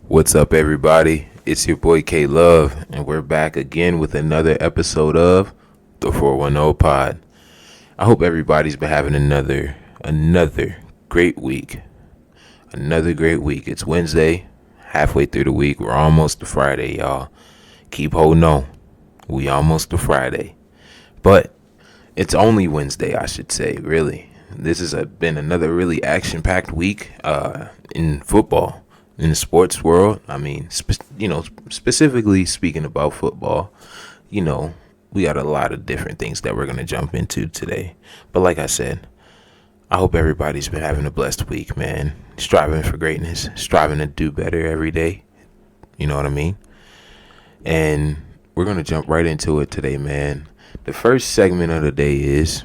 What's up, everybody? It's your boy K Love, and we're back again with another episode of the 410 Pod. I hope everybody's been having another great week. Another great week. It's Wednesday, halfway through the week. We're almost to Friday, y'all. Keep holding on. We almost to Friday. But it's only Wednesday, I should say, really. This has been another really action-packed week in football. In the sports world, I mean, specifically speaking about football, we got a lot of different things that we're going to jump into today. But like I said, I hope everybody's been having a blessed week, man. Striving for greatness, striving to do better every day. You know what I mean? And we're going to jump right into it today, man. The first segment of the day is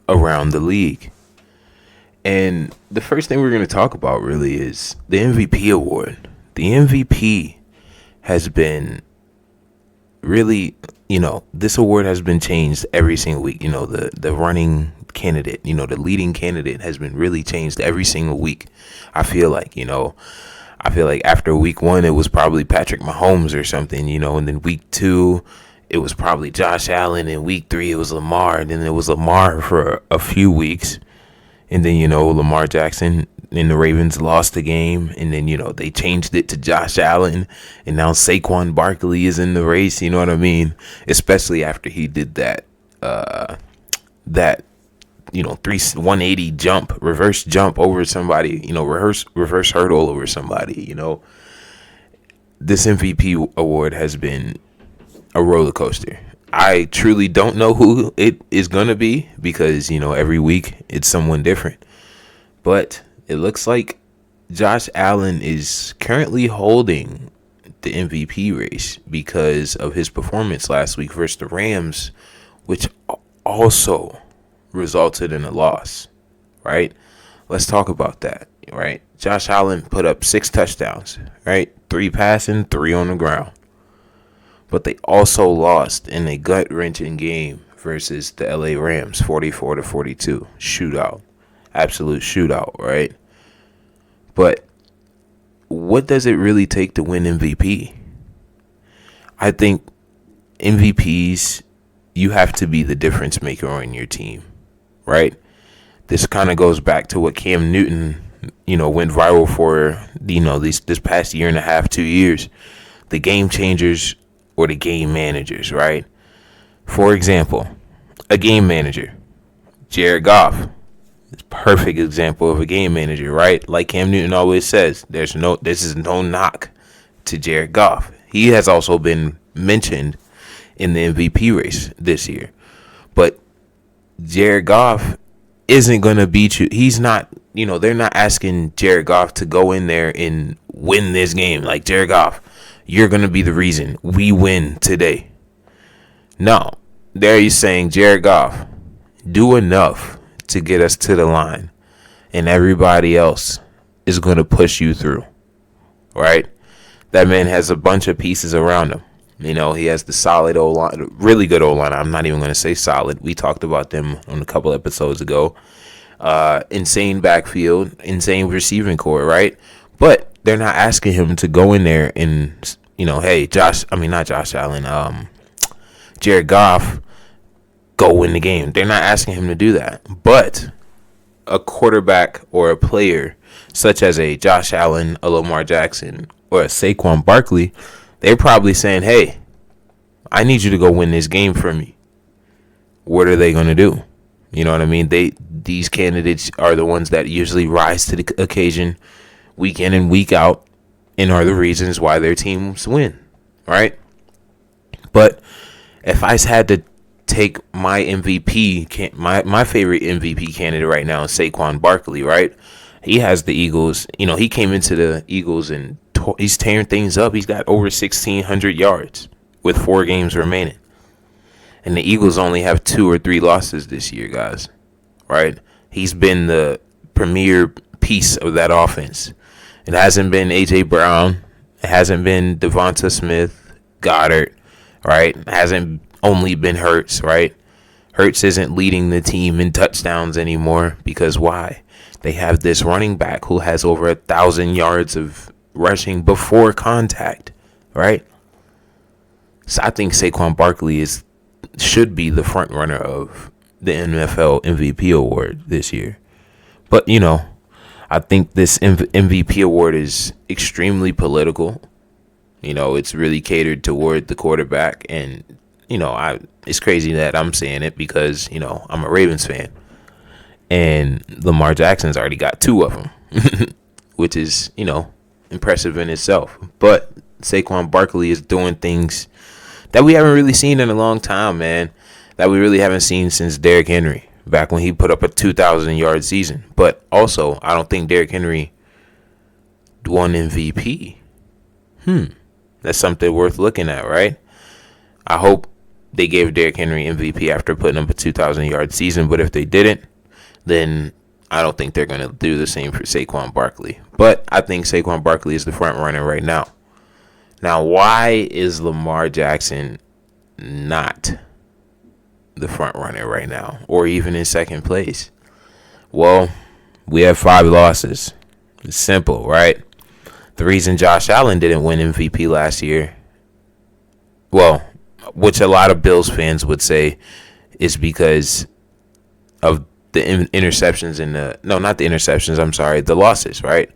Around the League. And the first thing we're going to talk about really is the MVP award. The MVP has been really, this award has been changed every single week. The running candidate, the leading candidate has been really changed every single week. I feel like after week one, it was probably Patrick Mahomes or something, and then week two, it was probably Josh Allen. And week three, it was Lamar. And then it was Lamar for a few weeks. And then, Lamar Jackson and the Ravens lost the game. And then, they changed it to Josh Allen. And now Saquon Barkley is in the race. You know what I mean? Especially after he did that 180 jump, reverse jump over somebody, reverse hurdle over somebody, This MVP award has been a roller coaster. I truly don't know who it is going to be because, every week it's someone different. But it looks like Josh Allen is currently holding the MVP race because of his performance last week versus the Rams, which also resulted in a loss, right? Let's talk about that, right? Josh Allen put up 6 touchdowns, right? 3 passing, 3 on the ground. But they also lost in a gut-wrenching game versus the LA Rams, 44-42. Shootout. Absolute shootout, right? But what does it really take to win MVP? I think MVPs, you have to be the difference maker on your team, right? This kind of goes back to what Cam Newton, went viral for, this past year and a half, 2 years. The game changers or the game managers, right? For example, a game manager, Jared Goff, is a perfect example of a game manager, right? Like Cam Newton always says, this is no knock to Jared Goff. He has also been mentioned in the MVP race this year. But Jared Goff isn't going to beat you. He's not, they're not asking Jared Goff to go in there and win this game. Like, Jared Goff, you're going to be the reason we win today. No, there he's saying, Jared Goff, do enough to get us to the line, and everybody else is going to push you through, right? That man has a bunch of pieces around him. He has the solid O-line, really good O-line. I'm not even going to say solid. We talked about them on a couple episodes ago. Insane backfield, insane receiving core, right? But they're not asking him to go in there and, hey, Jared Goff, go win the game. They're not asking him to do that. But a quarterback or a player such as a Josh Allen, a Lamar Jackson, or a Saquon Barkley, they're probably saying, hey, I need you to go win this game for me. What are they going to do? You know what I mean? These candidates are the ones that usually rise to the occasion week in and week out, and are the reasons why their teams win, right? But if I had to take my MVP, my favorite MVP candidate right now is Saquon Barkley, right? He has the Eagles. He came into the Eagles and he's tearing things up. He's got over 1,600 yards with 4 games remaining. And the Eagles only have 2 or 3 losses this year, guys, right? He's been the premier piece of that offense. It hasn't been A.J. Brown. It hasn't been Devonta Smith, Goddard, right? It hasn't only been Hurts, right? Hurts isn't leading the team in touchdowns anymore because why? They have this running back who has over 1,000 yards of rushing before contact, right? So I think Saquon Barkley should be the front runner of the NFL MVP award this year. But, I think this MVP award is extremely political. It's really catered toward the quarterback. And, it's crazy that I'm saying it because, I'm a Ravens fan. And Lamar Jackson's already got 2 of them, which is, impressive in itself. But Saquon Barkley is doing things that we haven't really seen in a long time, man. That we really haven't seen since Derrick Henry, back when he put up a 2,000-yard season. But also, I don't think Derrick Henry won MVP. That's something worth looking at, right? I hope they gave Derrick Henry MVP after putting up a 2,000-yard season. But if they didn't, then I don't think they're going to do the same for Saquon Barkley. But I think Saquon Barkley is the front runner right now. Now, why is Lamar Jackson not the front runner right now, or even in second place? Well, we have 5 losses. It's simple, right? The reason Josh Allen didn't win MVP last year, well, which a lot of Bills fans would say is because of the interceptions the losses, right?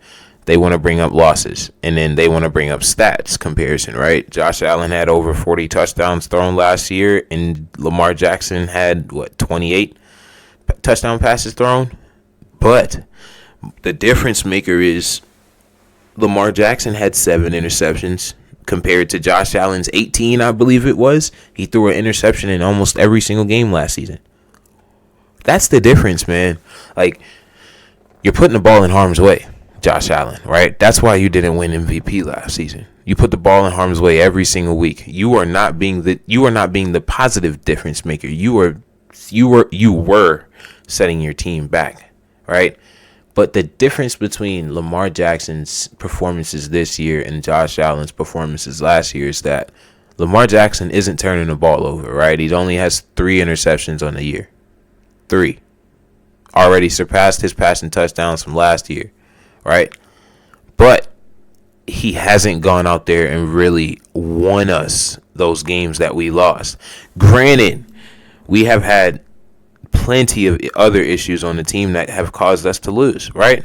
They want to bring up losses, and then they want to bring up stats comparison, right? Josh Allen had over 40 touchdowns thrown last year, and Lamar Jackson had, 28 touchdown passes thrown? But the difference maker is Lamar Jackson had 7 interceptions compared to Josh Allen's 18, I believe it was. He threw an interception in almost every single game last season. That's the difference, man. Like, you're putting the ball in harm's way, Josh Allen, right? That's why you didn't win MVP last season. You put the ball in harm's way every single week. You are not being the positive difference maker. You were setting your team back, right? But the difference between Lamar Jackson's performances this year and Josh Allen's performances last year is that Lamar Jackson isn't turning the ball over, right? He only has 3 interceptions on the year. 3. Already surpassed his passing touchdowns from last year, right? But he hasn't gone out there and really won us those games that we lost. Granted, we have had plenty of other issues on the team that have caused us to lose, right?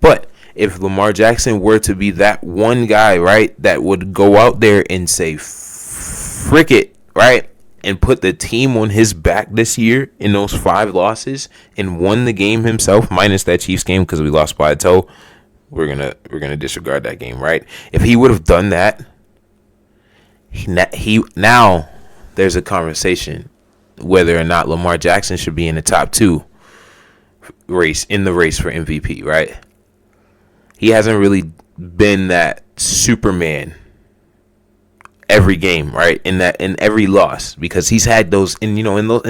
But if Lamar Jackson were to be that one guy, right, that would go out there and say, frick it, right, and put the team on his back this year in those 5 losses and won the game himself, minus that Chiefs game because we lost by a toe, we're gonna disregard that game, right? If he would have done that, he now there's a conversation whether or not Lamar Jackson should be in the top 2 race for MVP, right? He hasn't really been that Superman every game, right? In every loss, because he's had those, in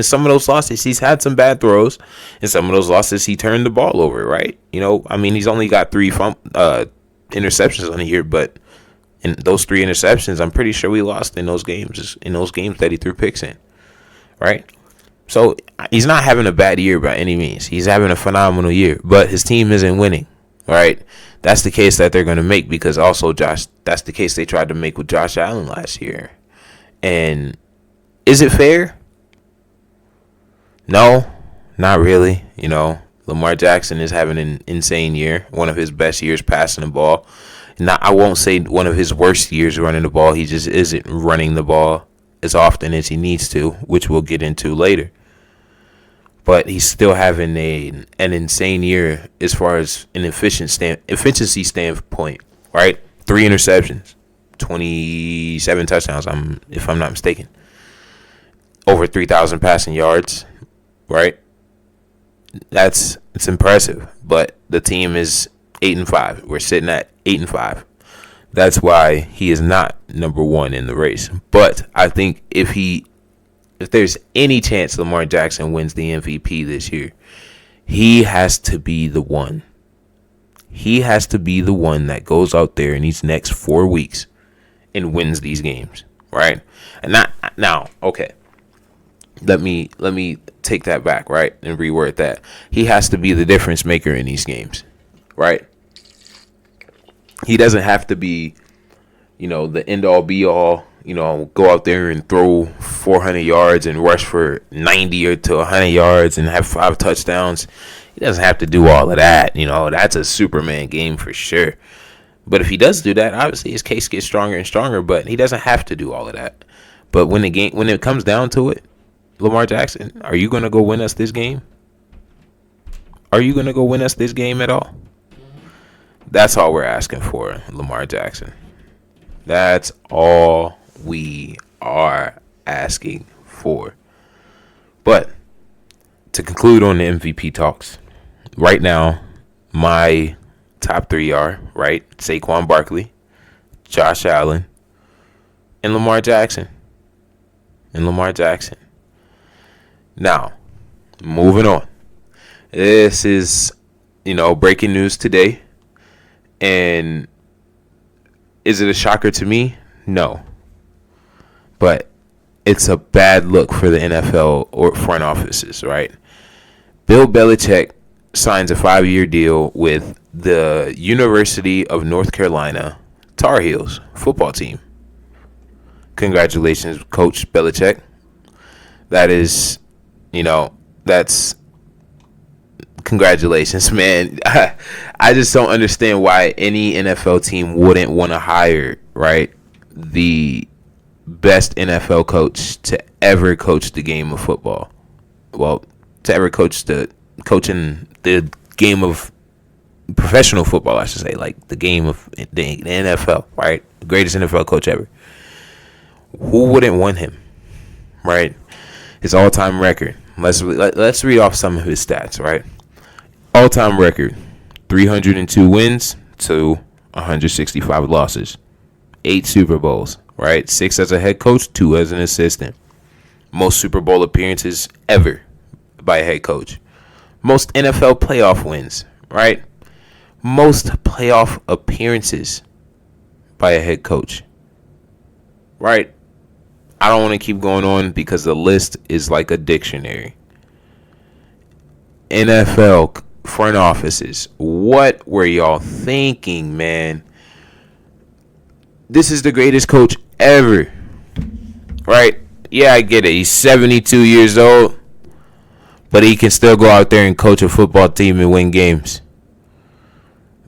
some of those losses, he's had some bad throws. In some of those losses, he turned the ball over, right? He's only got 3 interceptions on the year, but in those 3 interceptions, I'm pretty sure we lost in those games that he threw picks in. Right? So he's not having a bad year by any means. He's having a phenomenal year, but his team isn't winning. Right? That's the case that they're going to make because also that's the case they tried to make with Josh Allen last year. And is it fair? No, not really. Lamar Jackson is having an insane year, one of his best years passing the ball. I won't say one of his worst years running the ball. He just isn't running the ball as often as he needs to, which we'll get into later. But he's still having an insane year as far as an efficiency standpoint, right? 3 interceptions, 27 touchdowns, if I'm not mistaken. Over 3,000 passing yards, right? It's impressive. But the team is 8-5. We're sitting at 8-5. That's why he is not number 1 in the race. But I think if there's any chance Lamar Jackson wins the MVP this year, he has to be the one. He has to be the one that goes out there in these next 4 weeks and wins these games, right? And okay. Let me take that back, right? And reword that. He has to be the difference maker in these games, right? He doesn't have to be, the end all be all. Go out there and throw 400 yards and rush for 90 or to 100 yards and have 5 touchdowns. He doesn't have to do all of that. That's a Superman game for sure. But if he does do that, obviously his case gets stronger and stronger. But he doesn't have to do all of that. But when it comes down to it, Lamar Jackson, are you gonna go win us this game? Are you gonna go win us this game at all? That's all we're asking for, Lamar Jackson. That's all we are asking for. But to conclude on the MVP talks, right now, my top 3 are, right, Saquon Barkley, Josh Allen, and Lamar Jackson. Now, moving on. This is, breaking news today. And is it a shocker to me? No. But it's a bad look for the NFL or front offices, right? Bill Belechick signs a 5-year deal with the University of North Carolina Tar Heels football team. Congratulations, Coach Belichick. That is, that's congratulations, man. I just don't understand why any NFL team wouldn't want to hire, right, the best NFL coach to ever coach the game of football. Well, to ever coaching the game of professional football, I should say, like the game of the NFL, right? The greatest NFL coach ever. Who wouldn't want him, right? His all-time record. Let's read off some of his stats, right? All-time record, 302 wins to 165 losses. 8 Super Bowls, right? 6 as a head coach, 2 as an assistant. Most Super Bowl appearances ever by a head coach. Most NFL playoff wins, right? Most playoff appearances by a head coach, right? I don't want to keep going on because the list is like a dictionary. NFL front offices, what were y'all thinking, man? This is the greatest coach ever, right? Yeah, I get it. He's 72 years old, but he can still go out there and coach a football team and win games.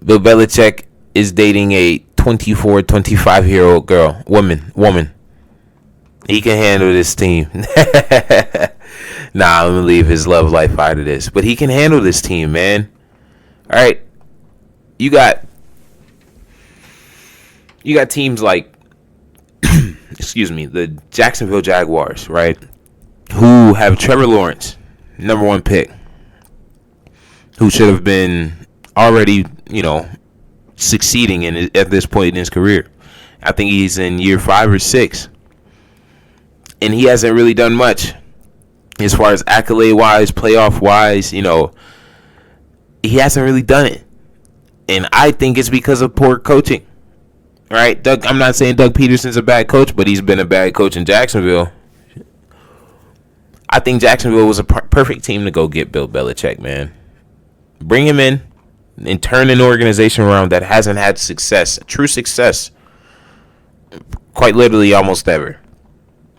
Bill Belichick is dating a 24, 25-year-old woman. He can handle this team. Nah, I'm going to leave his love life out of this. But he can handle this team, man. All right. You got teams like, the Jacksonville Jaguars, right? Who have Trevor Lawrence, number 1 pick, who should have been already, succeeding at this point in his career. I think he's in year 5 or 6. And he hasn't really done much as far as accolade-wise, playoff-wise, he hasn't really done it. And I think it's because of poor coaching, right? I'm not saying Doug Peterson's a bad coach, but he's been a bad coach in Jacksonville. I think Jacksonville was a perfect team to go get Bill Belichick, man. Bring him in and turn an organization around that hasn't had success, true success, quite literally almost ever.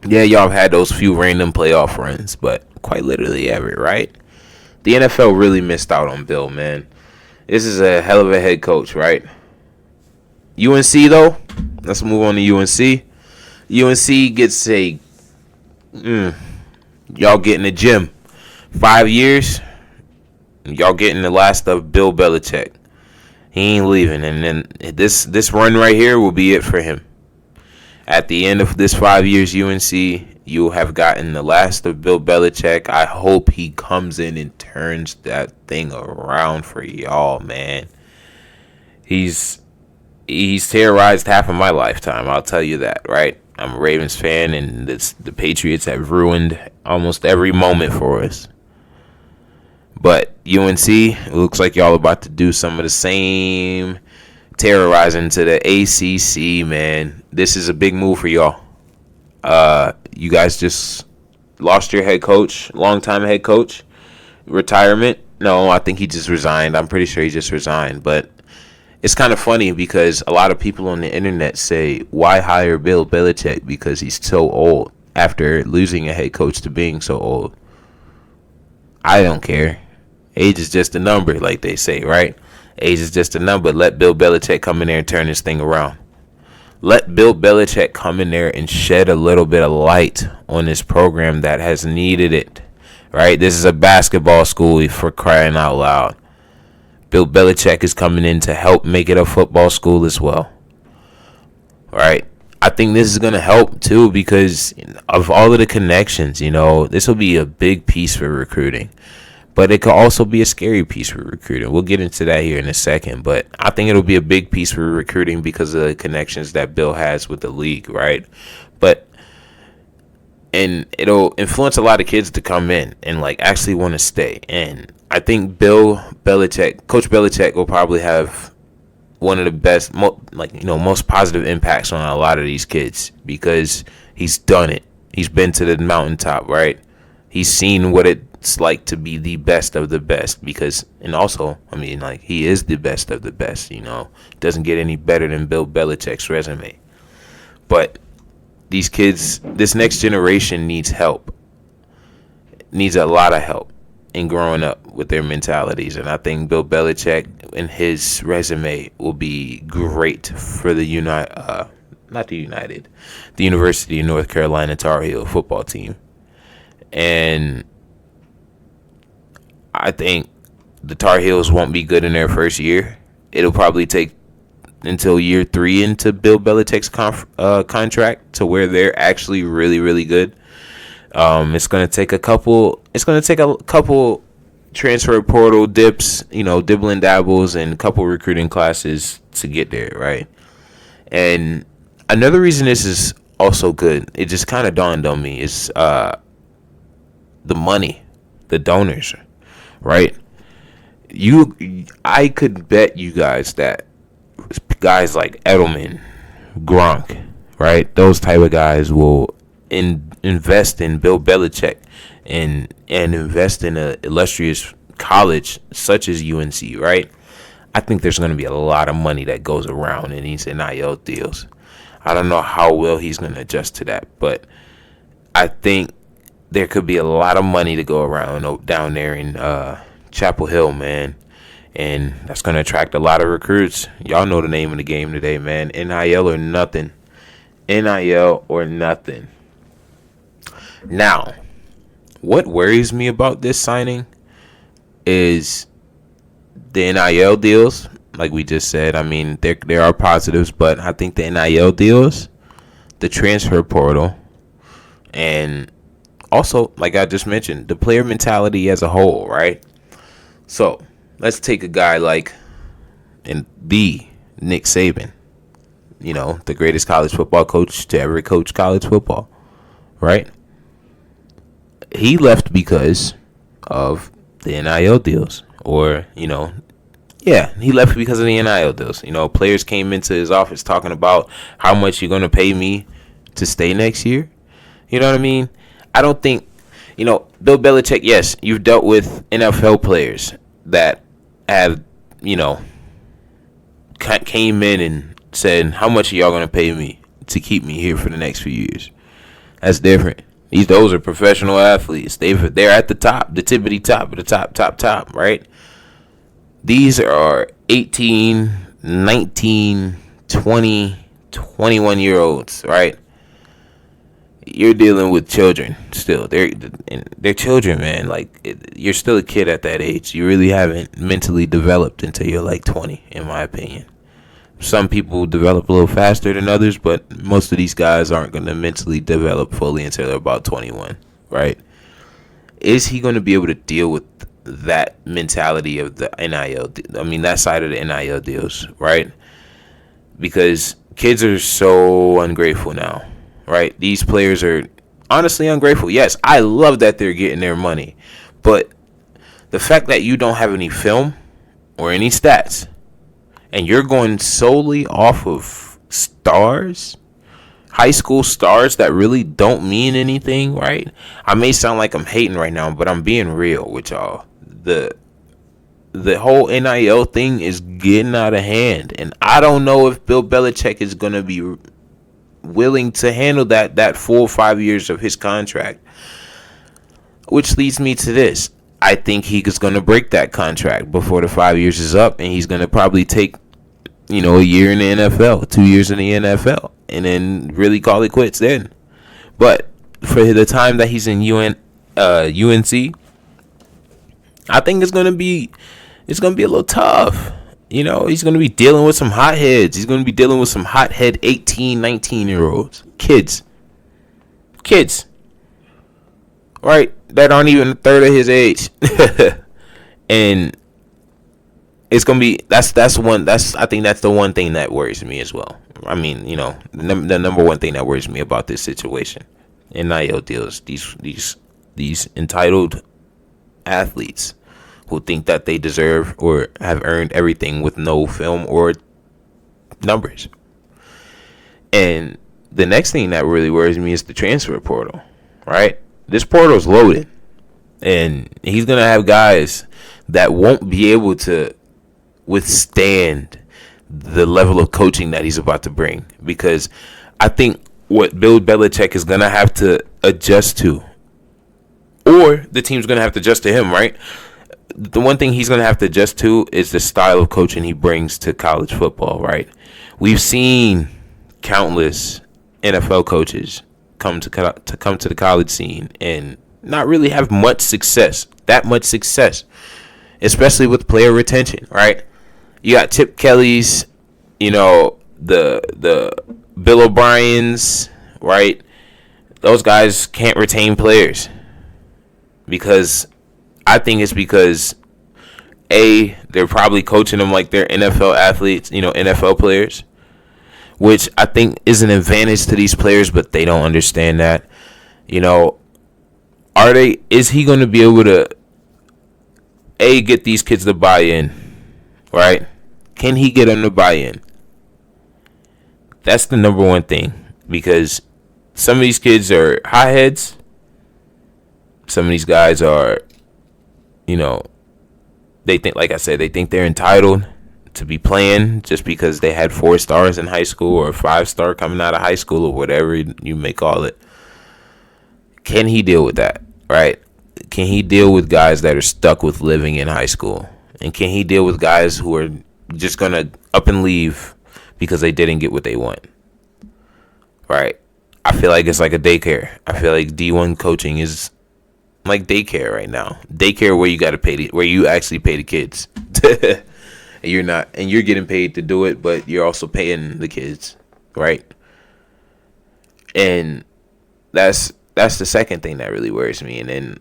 Yeah, y'all have had those few random playoff runs, but quite literally ever, right? The NFL really missed out on Bill, man. This is a hell of a head coach, right? UNC, though, let's move on to UNC. UNC gets y'all getting a gym. 5 years, y'all getting the last of Bill Belichick. He ain't leaving, and then this run right here will be it for him. At the end of this 5 years, UNC, you have gotten the last of Bill Belichick. I hope he comes in and turns that thing around for y'all, man. He's terrorized half of my lifetime, I'll tell you that, right? I'm a Ravens fan, and the Patriots have ruined almost every moment for us. But UNC, it looks like y'all about to do some of the same terrorizing to the ACC, man. This is a big move for y'all. You guys just lost your head coach, longtime head coach, retirement. No, I think he just resigned. I'm pretty sure he just resigned. But it's kind of funny because a lot of people on the internet say, why hire Bill Belichick because he's so old after losing a head coach to being so old. I don't care. Age is just a number, like they say, right? Age is just a number. Let Bill Belichick come in there and turn this thing around. Let Bill Belichick come in there and shed a little bit of light on this program that has needed it, right? This is a basketball school, for crying out loud. Bill Belichick is coming in to help make it a football school as well, right? I think this is going to help, too, because of all of the connections, this will be a big piece for recruiting. But it could also be a scary piece for recruiting. We'll get into that here in a second. But I think it'll be a big piece for recruiting because of the connections that Bill has with the league, right? And it'll influence a lot of kids to come in and, actually want to stay. And I think Coach Belichick will probably have one of the best, most positive impacts on a lot of these kids because he's done it. He's been to the mountaintop, right? He's seen what it's like to be the best of the best he is the best of the best, Doesn't get any better than Bill Belichick's resume. But these kids, this next generation needs help. Needs a lot of help in growing up with their mentalities. And I think Bill Belichick and his resume will be great for the University of North Carolina Tar Heel football team. And I think the Tar Heels won't be good in their first year. It'll probably take until year 3 into Bill Belichick's contract to where they're actually really, really good. It's gonna take a couple transfer portal dips, dibble and dabbles, and a couple recruiting classes to get there, right? And another reason this is also good, it just kind of dawned on me, is the money, the donors, right? I could bet you guys that guys like Edelman, Gronk, right? Those type of guys will invest in Bill Belichick and invest in an illustrious college such as UNC, right? I think there's going to be a lot of money that goes around in these NIL deals. I don't know how well he's going to adjust to that, but I think there could be a lot of money to go around down there in Chapel Hill, man. And that's going to attract a lot of recruits. Y'all know the name of the game today, man. NIL or nothing. NIL or nothing. Now, what worries me about this signing is the NIL deals. Like we just said, I mean, there are positives, but I think the NIL deals, the transfer portal, and also, like I just mentioned, the player mentality as a whole, right? So, let's take a guy like the Nick Saban, the greatest college football coach to ever coach college football, right? He left because of the NIL deals, or, he left because of the NIL deals. Players came into his office talking about how much you're going to pay me to stay next year. You know what I mean? I don't think, Bill Belichick, yes, you've dealt with NFL players that have, came in and said, how much are y'all going to pay me to keep me here for the next few years? That's different. Those are professional athletes. They're at the top, the tippity top of the top, right? These are 18, 19, 20, 21-year-olds, right? You're dealing with children still. They're children, man. You're still a kid at that age. You really haven't mentally developed until you're 20, in my opinion. Some people develop a little faster than others, but most of these guys aren't going to mentally develop fully until they're about 21, right? Is he going to be able to deal with that mentality of the NIL? I mean, that side of the NIL deals, right? Because kids are so ungrateful now, right? These players are honestly ungrateful. Yes, I love that they're getting their money, but the fact that you don't have any film or any stats, and you're going solely off of stars, high school stars that really don't mean anything, right? I may sound like I'm hating right now, but I'm being real with y'all. The the whole NIL thing is getting out of hand, and I don't know if Bill Belichick is going to be willing to handle that full 5 years of his contract. Which leads me to this. I think he is going to break that contract before the 5 years is up, and he's going to probably take, a year in the NFL, 2 years in the NFL, and then really call it quits then. But for the time that he's in UNC, I think it's going to be a little tough. He's going to be dealing with some hotheads. He's going to be dealing with some hothead 18, 19-year-olds. Kids. Right? That aren't even a third of his age. And it's going to be, I think that's the one thing that worries me as well. I mean, the number one thing that worries me about this situation. NIL deals, these entitled athletes who think that they deserve or have earned everything with no film or numbers. And the next thing that really worries me is the transfer portal, right? This portal is loaded, and he's going to have guys that won't be able to withstand the level of coaching that he's about to bring, because I think what Bill Belichick is going to have to adjust to, or the team's going to have to adjust to him, right? The one thing he's going to have to adjust to is the style of coaching he brings to college football, right? We've seen countless NFL coaches come to the college scene and not really have much success, especially with player retention, right? You got Chip Kelly's, the Bill O'Brien's, right? Those guys can't retain players because they're probably coaching them like they're NFL athletes, NFL players, which I think is an advantage to these players, but they don't understand that. Is he going to be able to get these kids to buy in, right? Can he get them to buy in? That's the number one thing, because some of these kids are hotheads. Some of these guys are, they think they're entitled to be playing just because they had 4 stars in high school or a 5-star coming out of high school or whatever you may call it. Can he deal with that, right? Can he deal with guys that are stuck with living in high school? And can he deal with guys who are just going to up and leave because they didn't get what they want, right? I feel like it's like a daycare. I feel like D1 coaching is like daycare right now. Daycare where you got to pay, where you actually pay the kids. And you're getting paid to do it, but you're also paying the kids, right? And that's the second thing that really worries me. And then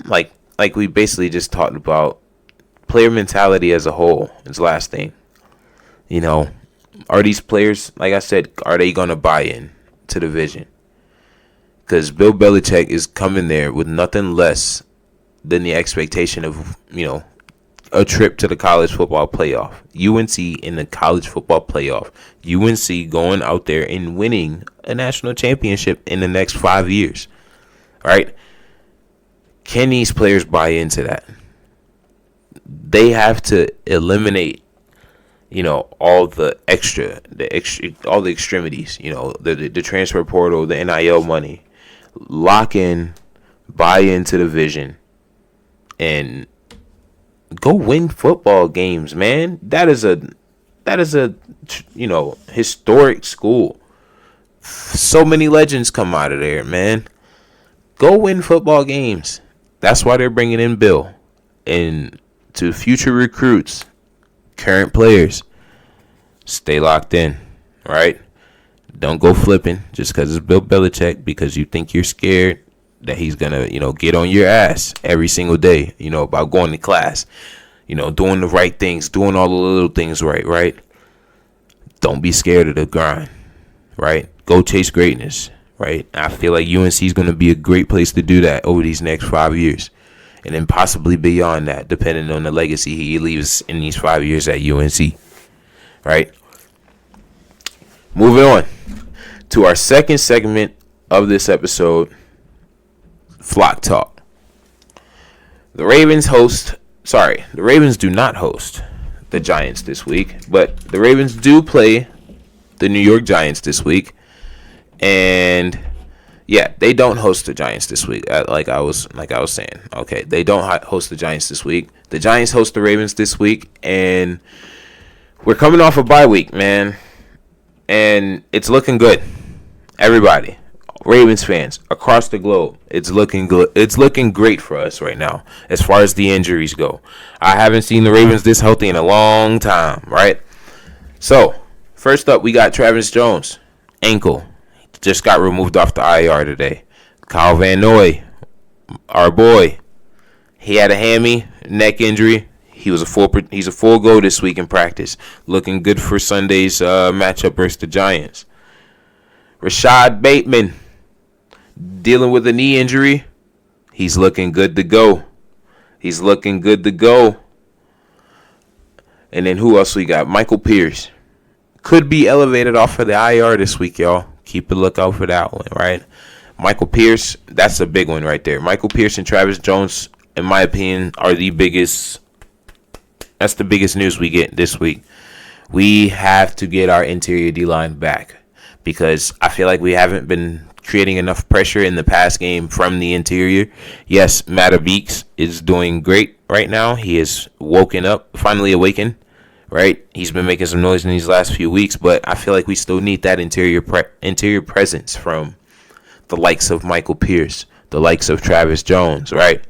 like we basically just talked about, player mentality as a whole is the last thing. Are these players, like I said, are they going to buy in to the vision? Because Bill Belichick is coming there with nothing less than the expectation of, a trip to the college football playoff. UNC in the college football playoff. UNC going out there and winning a national championship in the next 5 years. Right? Can these players buy into that? They have to eliminate, all the extremities, the transfer portal, the NIL money. Lock in, buy into the vision, and go win football games, man. That is a historic school. So many legends come out of there, man. Go win football games. That's why they're bringing in Bill. And to future recruits, current players, stay locked in, right? Don't go flipping just because it's Bill Belichick, because you think you're scared that he's going to, get on your ass every single day, about going to class, doing the right things, doing all the little things right? Don't be scared of the grind, right? Go chase greatness, right? I feel like UNC is going to be a great place to do that over these next 5 years, and then possibly beyond that, depending on the legacy he leaves in these 5 years at UNC, right? Moving on to our second segment of this episode, Flock Talk. The Ravens host Sorry, the Ravens do not host the Giants this week, but the Ravens do play the New York Giants this week. And yeah, they don't host the Giants this week. Like I was saying. Okay, they don't host the Giants this week. The Giants host the Ravens this week, and we're coming off a bye week, man. And it's looking good. Everybody, Ravens fans across the globe, it's looking good. It's looking great for us right now as far as the injuries go. I haven't seen the Ravens this healthy in a long time, right? So, first up, we got Travis Jones, ankle. Just got removed off the IR today. Kyle Van Noy, our boy, he had a hammy, neck injury. He's a full go this week in practice. Looking good for Sunday's matchup versus the Giants. Rashad Bateman, dealing with a knee injury. He's looking good to go. And then who else we got? Michael Pierce. Could be elevated off of the IR this week, y'all. Keep a lookout for that one, right? Michael Pierce, that's a big one right there. Michael Pierce and Travis Jones, in my opinion, are the biggest. That's the biggest news we get this week. We have to get our interior D-line back because I feel like we haven't been creating enough pressure in the pass game from the interior. Yes, Matt Beeks is doing great right now. He has finally awakened, right? He's been making some noise in these last few weeks, but I feel like we still need that interior presence from the likes of Michael Pierce, the likes of Travis Jones, right?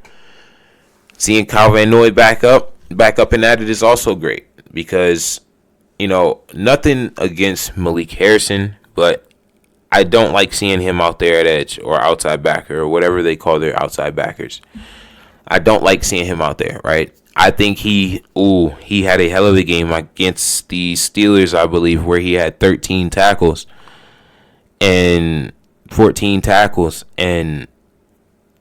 Seeing Kyle Van Noy back up and at it is also great because, nothing against Malik Harrison, but I don't like seeing him out there at edge or outside backer or whatever they call their outside backers. I don't like seeing him out there, right? I think he had a hell of a game against the Steelers, I believe, where he had 13 tackles and 14 tackles, and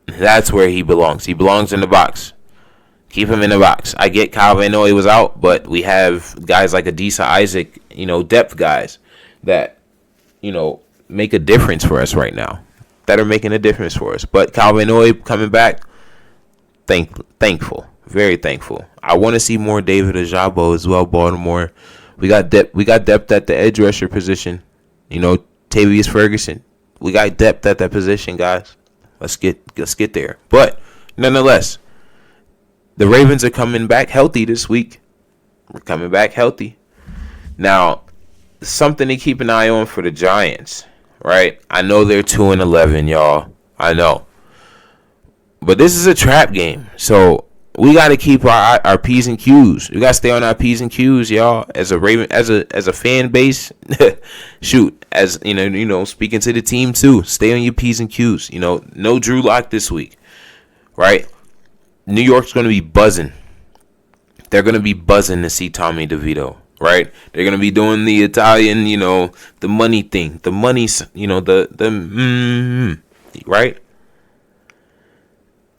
that's where he belongs. He belongs in the box. Keep him in the box. I get Kyle Van Noy was out, but we have guys like Adisa Isaac, depth guys that, make a difference for us right now. That are making a difference for us. But Kyle Van Noy coming back, thankful. Very thankful. I want to see more David Ojabo as well, Baltimore. We got depth at the edge rusher position. Tavius Ferguson. We got depth at that position, guys. Let's get there. But nonetheless, the Ravens are coming back healthy this week. We're coming back healthy. Now, something to keep an eye on for the Giants, right? I know they're 2-11, y'all. I know. But this is a trap game. So we got to keep our P's and Q's. We got to stay on our P's and Q's, y'all. As a Raven, as a fan base, shoot. As speaking to the team too. Stay on your P's and Q's. No Drew Lock this week, right? New York's going to be buzzing. They're going to be buzzing to see Tommy DeVito, right? They're going to be doing the Italian, the money thing. The money's, right?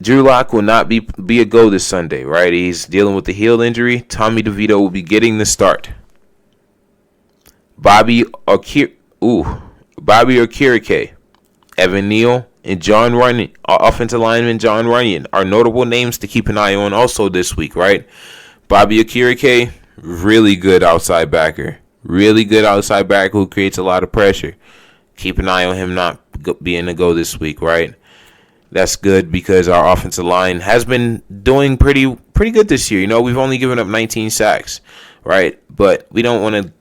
Drew Lock will not be a go this Sunday, right? He's dealing with the heel injury. Tommy DeVito will be getting the start. Bobby Okereke, Evan Neal, and John Runyon, offensive lineman John Runyon, are notable names to keep an eye on also this week, right? Bobby Okereke, really good outside backer. Really good outside backer who creates a lot of pressure. Keep an eye on him not being a go this week, right? That's good because our offensive line has been doing pretty good this year. We've only given up 19 sacks, right? But we don't want to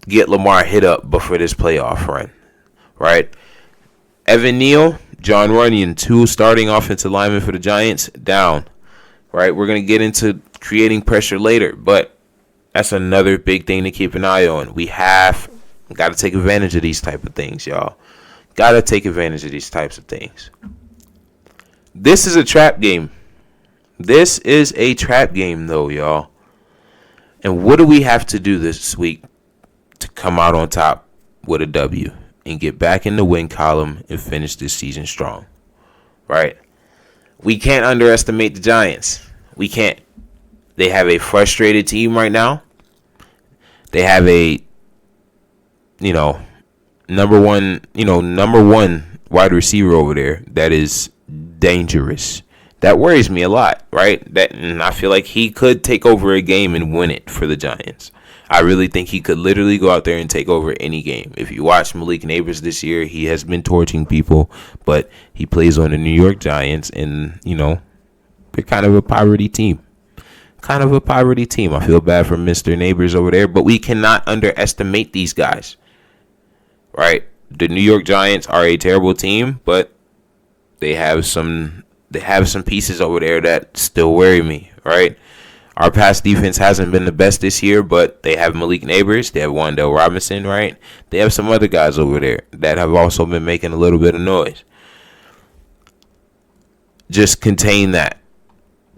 get Lamar hit up before this playoff run, right? Evan Neal, John Runyon, 2 starting offensive linemen for the Giants, down, right? We're going to get into creating pressure later, but that's another big thing to keep an eye on. We have got to take advantage of these type of things, y'all. Got to take advantage of these types of things. This is a trap game. This is a trap game, though, y'all. And what do we have to do this week to come out on top with a W and get back in the win column and finish this season strong, right? We can't underestimate the Giants. We can't. They have a frustrated team right now. They have a, number one wide receiver over there that is dangerous. That worries me a lot, right? And I feel like he could take over a game and win it for the Giants. I really think he could literally go out there and take over any game. If you watch Malik Neighbors this year, he has been torching people, but he plays on the New York Giants, and, they're kind of a poverty team. I feel bad for Mr. Neighbors over there, but we cannot underestimate these guys, right? The New York Giants are a terrible team, but they have some pieces over there that still worry me, right? Our pass defense hasn't been the best this year, but they have Malik Neighbors, they have Wan'Dale Robinson, right? They have some other guys over there that have also been making a little bit of noise. Just contain that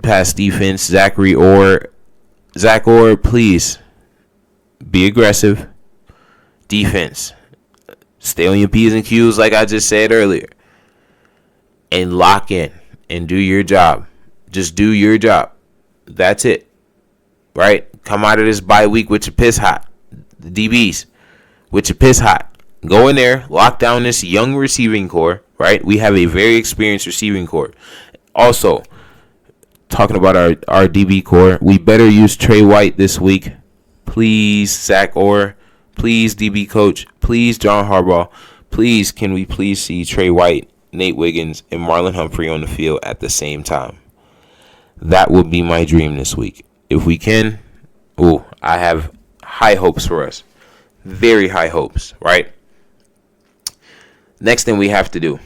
pass defense. Zach Orr, please be aggressive. Defense, stay on your P's and Q's like I just said earlier, and lock in and do your job. Just do your job. That's it. Right? Come out of this bye week with your piss hot. The DBs with your piss hot. Go in there, lock down this young receiving core. Right? We have a very experienced receiving core. Also, talking about our DB core, we better use Trey White this week. Please, Zach Orr. Please, DB coach. Please, John Harbaugh. Please, can we please see Trey White, Nate Wiggins, and Marlon Humphrey on the field at the same time? That would be my dream this week. If we can, I have high hopes for us. Very high hopes, right? Next thing we have to do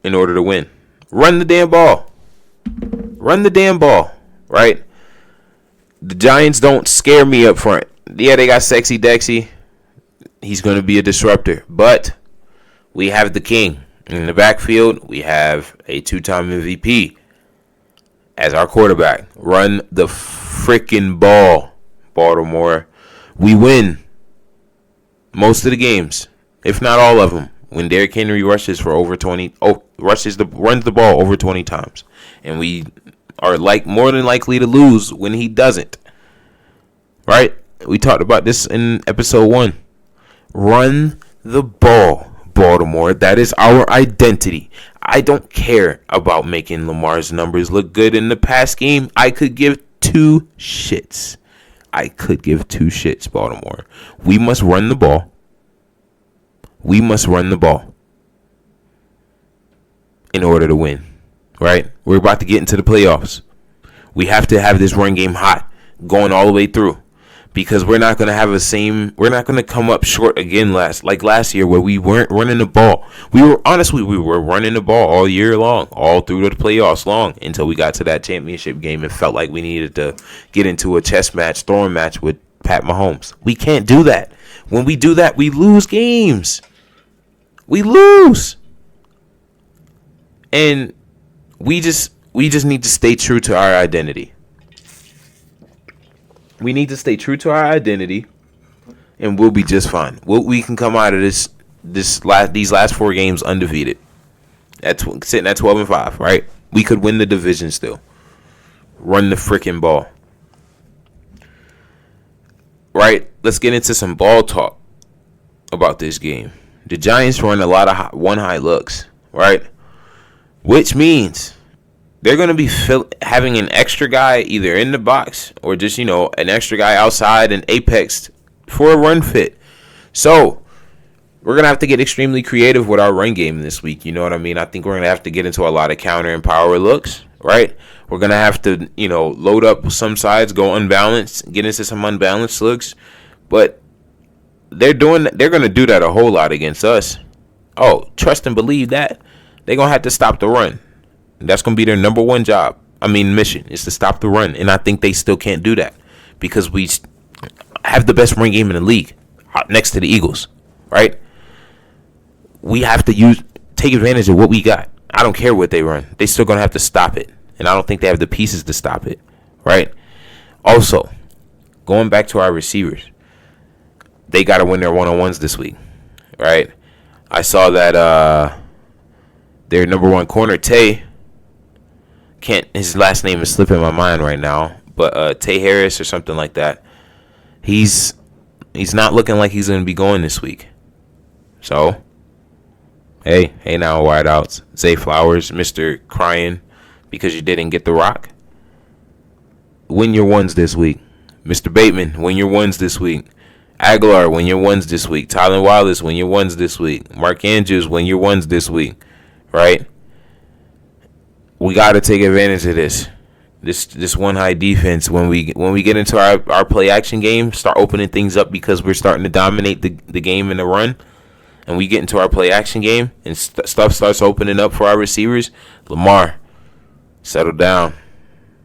in order to win, run the damn ball. Run the damn ball, right? The Giants don't scare me up front. Yeah, they got Sexy Dexy. He's going to be a disruptor. But we have the king. In the backfield, we have a 2-time MVP as our quarterback. Run the freaking ball, Baltimore. We win most of the games, if not all of them, when Derrick Henry rushes for over 20. Runs the ball over 20 times. And we are more than likely to lose when he doesn't. Right? We talked about this in episode 1. Run the ball, Baltimore. That is our identity. I don't care about making Lamar's numbers look good in the past game. I could give 2 shits. Baltimore. We must run the ball. In order to win. Right? We're about to get into the playoffs. We have to have this run game hot, going all the way through. Because we're not going to come up short again like last year where we weren't running the ball. We were running the ball all year long, all through the playoffs long, until we got to that championship game and felt like we needed to get into a chess match, throwing match with Pat Mahomes. We can't do that. When we do that, we lose games. We lose. And we just need to stay true to our identity. We need to stay true to our identity, and we'll be just fine. We can come out of these last 4 games undefeated, sitting at 12-5. Right? We could win the division still. Run the freaking ball. Right? Let's get into some ball talk about this game. The Giants run a lot of one-high looks, right? Which means they're going to be having an extra guy either in the box or just, an extra guy outside and apex for a run fit. So we're going to have to get extremely creative with our run game this week. You know what I mean? I think we're going to have to get into a lot of counter and power looks, right? We're going to have to, load up some sides, go unbalanced, get into some unbalanced looks. But they're going to do that a whole lot against us. Oh, trust and believe that. They're going to have to stop the run. That's going to be their number one mission, is to stop the run. And I think they still can't do that because we have the best run game in the league next to the Eagles, right? We have to take advantage of what we got. I don't care what they run. They still going to have to stop it. And I don't think they have the pieces to stop it, right? Also, going back to our receivers, they got to win their one-on-ones this week, right? I saw that their number one corner, Tay, his last name is slipping my mind right now, but Tay Harris or something like that. He's not looking like he's going to be going this week. So, hey now, wideouts. Zay Flowers, Mr. Crying, because you didn't get the rock. Win your ones this week. Mr. Bateman, win your ones this week. Aguilar, win your ones this week. Tylen Wallace, win your ones this week. Mark Andrews, win your ones this week. Right? We got to take advantage of this one high defense. When we get into our play action game, start opening things up because we're starting to dominate the game in the run, and we get into our play action game and stuff starts opening up for our receivers. Lamar, settle down,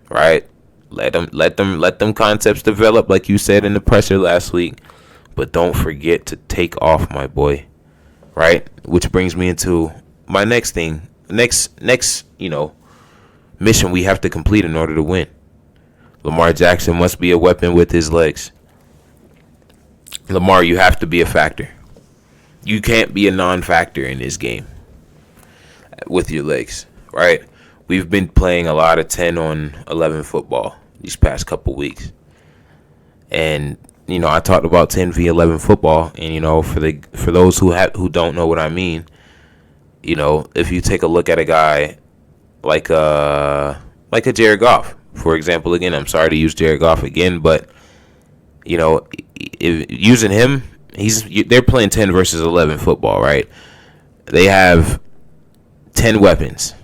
right? Let them concepts develop, like you said in the presser last week. But don't forget to take off, my boy. Right? Which brings me into my next thing. Next, mission we have to complete in order to win. Lamar Jackson must be a weapon with his legs. Lamar, you have to be a factor. You can't be a non-factor in this game with your legs, right? We've been playing a lot of 10 on 11 football these past couple weeks. And I talked about 10v11 football, and for those who don't know what I mean, if you take a look at a guy like a Jared Goff, for example, again, I'm sorry to use Jared Goff again, but if using him, they're playing 10 versus 11 football, right? They have 10 weapons,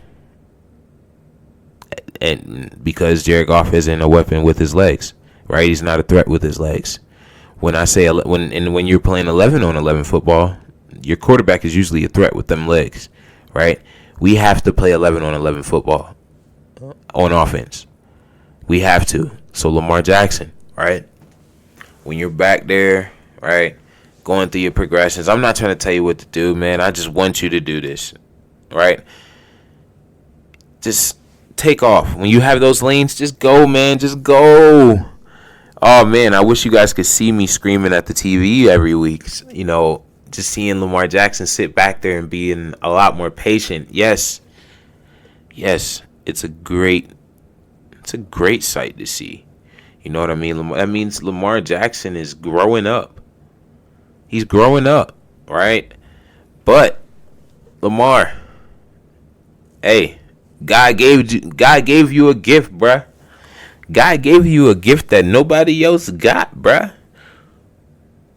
and because Jared Goff isn't a weapon with his legs, right? He's not a threat with his legs. When I say when you're playing 11 on 11 football, your quarterback is usually a threat with them legs, right? We have to play 11 on 11 football on offense. We have to. So Lamar Jackson, right? When you're back there, right, going through your progressions, I'm not trying to tell you what to do, man. I just want you to do this, right? Just take off. When you have those lanes, just go, man. Just go. Oh, man, I wish you guys could see me screaming at the TV every week. Just seeing Lamar Jackson sit back there and being a lot more patient. Yes, it's a great sight to see. You know what I mean? That means Lamar Jackson is growing up. He's growing up, right? But Lamar, hey, God gave you a gift, bruh. God gave you a gift that nobody else got, bruh.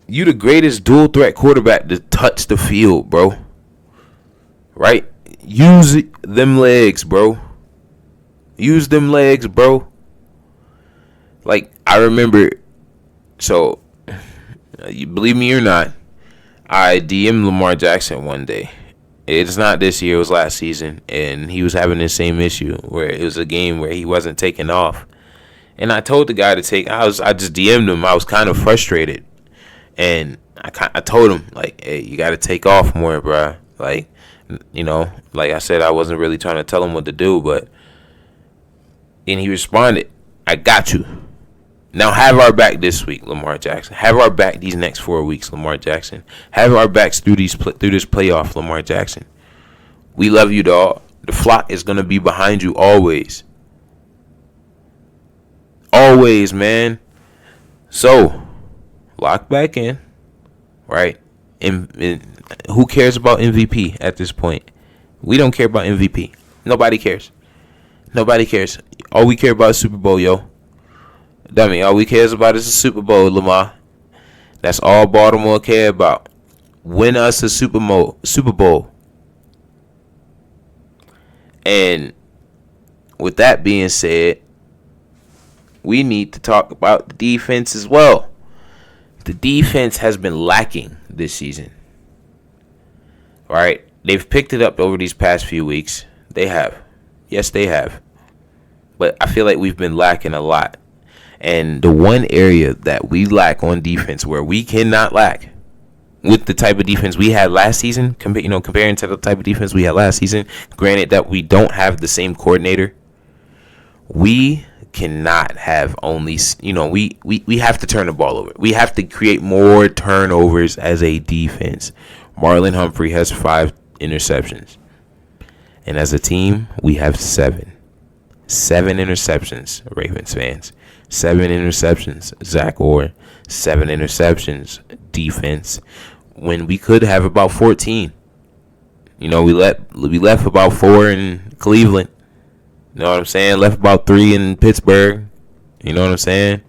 You the greatest dual threat quarterback to touch the field, bro. Right? Use them legs, bro. Use them legs, bro. Like, I remember, so, you believe me or not, I DM'd Lamar Jackson one day. It's not this year, it was last season, and he was having the same issue where it was a game where he wasn't taking off. And I told the guy to take. I just DM'd him. I was kind of frustrated, and I told him, like, hey, you got to take off more, bro. Like, like I said, I wasn't really trying to tell him what to do, and he responded, I got you. Now have our back this week, Lamar Jackson. Have our back these next 4 weeks, Lamar Jackson. Have our backs through this playoff, Lamar Jackson. We love you, dog. The flock is gonna be behind you always. Always, man. So, lock back in, right? And who cares about MVP at this point? We don't care about MVP. Nobody cares. Nobody cares. All we care about is Super Bowl, yo. Dummy, all we cares about is the Super Bowl, Lamar. That's all Baltimore care about. Win us a Super Bowl. And with that being said, we need to talk about the defense as well. The defense has been lacking this season. All right? They've picked it up over these past few weeks. They have. Yes, they have. But I feel like we've been lacking a lot. And the one area that we lack on defense, where we cannot lack with the type of defense we had last season, comparing to the type of defense we had last season, granted that we don't have the same coordinator, we cannot have only, we have to turn the ball over. We have to create more turnovers as a defense. Marlon Humphrey has 5 interceptions. And as a team, we have 7. 7 interceptions, Ravens fans. 7 interceptions, Zach Orr. 7 interceptions, defense. When we could have about 14. We left about 4 in Cleveland. You know what I'm saying? Left about 3 in Pittsburgh. You know what I'm saying?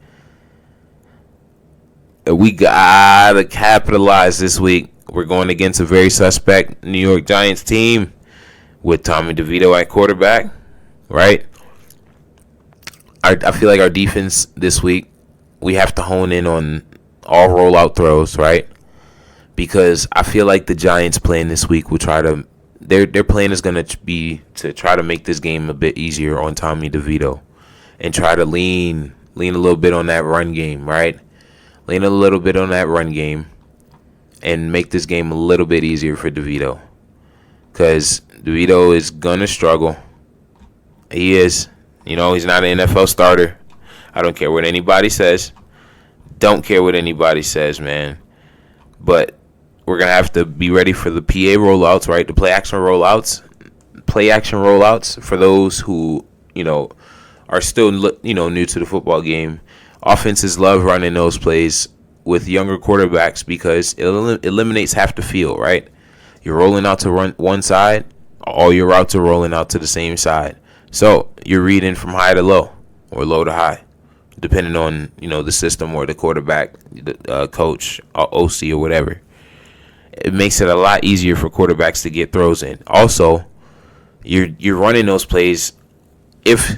We gotta capitalize this week. We're going against a very suspect New York Giants team with Tommy DeVito at quarterback, right? I feel like our defense this week, we have to hone in on all rollout throws, right? Because I feel like the Giants playing this week will try to their plan is going to be to try to make this game a bit easier on Tommy DeVito and try to lean a little bit on that run game, right? Lean a little bit on that run game and make this game a little bit easier for DeVito. Because DeVito is going to struggle. He is. You know, he's not an NFL starter. I don't care what anybody says. Don't care what anybody says, man. But we're going to have to be ready for the PA rollouts, right? The play action rollouts. Play action rollouts for those who, you know, are still, you know, new to the football game. Offenses love running those plays with younger quarterbacks because it eliminates half the field, right? You're rolling out to run one side. All your routes are rolling out to the same side. So you're reading from high to low or low to high, depending on, you know, the system or the quarterback, the coach, OC or whatever. It makes it a lot easier for quarterbacks to get throws in. Also, you're running those plays if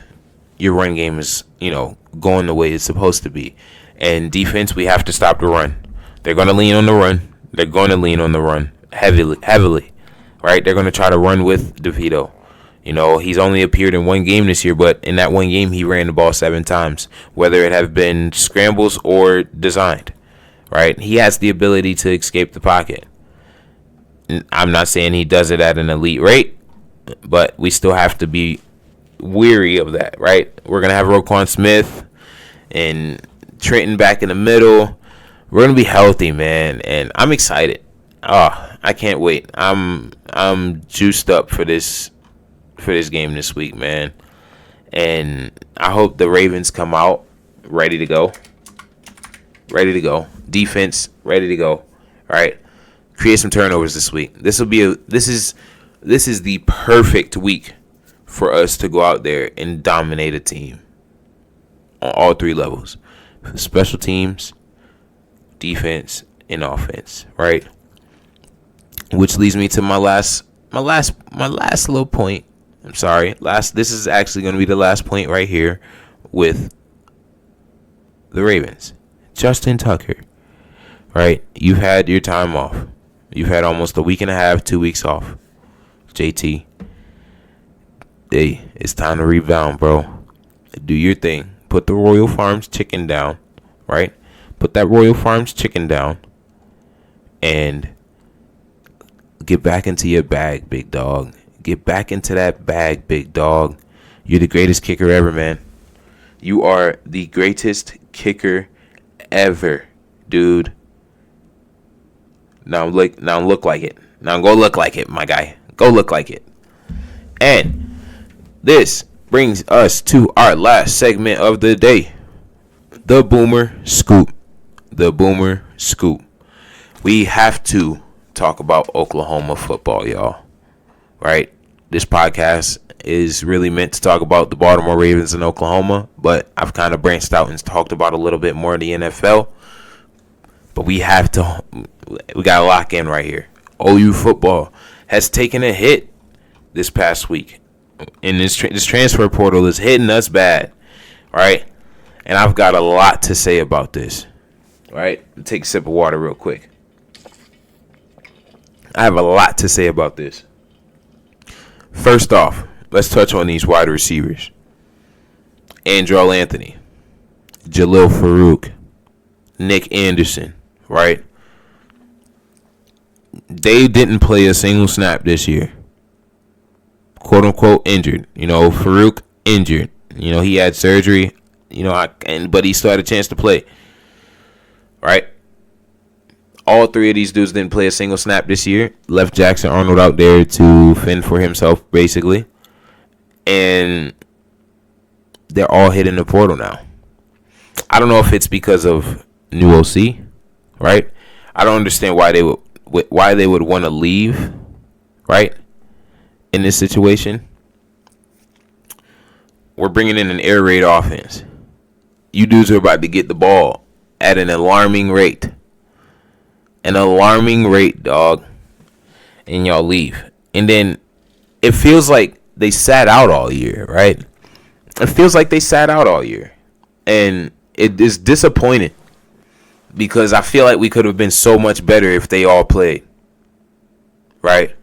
your run game is, you know, going the way it's supposed to be. And defense, we have to stop the run. They're going to lean on the run. They're going to lean on the run heavily, right? They're going to try to run with DeVito. You know, he's only appeared in one game this year, but in that one game, he ran the ball 7 times, whether it have been scrambles or designed, right? He has the ability to escape the pocket. I'm not saying he does it at an elite rate, but we still have to be weary of that, right? We're going to have Roquan Smith and Trenton back in the middle. We're going to be healthy, man, and I'm excited. I can't wait. I'm juiced up for this game this week, man. And I hope the Ravens come out ready to go. Defense ready to go. All right. Create some turnovers this week. This is the perfect week for us to go out there and dominate a team on all 3 levels. Special teams, defense, and offense, right? Which leads me to my last little point. I'm sorry. This is actually going to be the last point right here with the Ravens. Justin Tucker, right? You've had your time off. You've had almost a week and a half, 2 weeks off. JT, hey, it's time to rebound, bro. Do your thing. Put the Royal Farms chicken down, right? Put that Royal Farms chicken down and get back into your bag, big dog. Get back into that bag, big dog. You're the greatest kicker ever, man. You are the greatest kicker ever, dude. Now look like it. Now go look like it, my guy. Go look like it. And this brings us to our last segment of the day. The Boomer Scoop. The Boomer Scoop. We have to talk about Oklahoma football, y'all. Right? This podcast is really meant to talk about the Baltimore Ravens in Oklahoma, but I've kind of branched out and talked about a little bit more of the NFL. But we got to lock in right here. OU football has taken a hit this past week. And this transfer portal is hitting us bad, right? And I've got a lot to say about this, right? Take a sip of water real quick. I have a lot to say about this. First off, let's touch on these wide receivers. Andrell Anthony, Jalil Farouk, Nick Anderson, right? They didn't play a single snap this year. Quote unquote injured. You know, Farouk injured. You know, he had surgery. You know, but he still had a chance to play. Right? All 3 of these dudes didn't play a single snap this year. Left Jackson Arnold out there to fend for himself, basically. And they're all hitting the portal now. I don't know if it's because of new OC, right? I don't understand why they would want to leave, right? In this situation. we're bringing in an air raid offense. You dudes are about to get the ball at an alarming rate. An alarming rate, dog. And y'all leave. And then it feels like they sat out all year, right? It feels like they sat out all year. And it is disappointing because I feel like we could have been so much better if they all played. Right?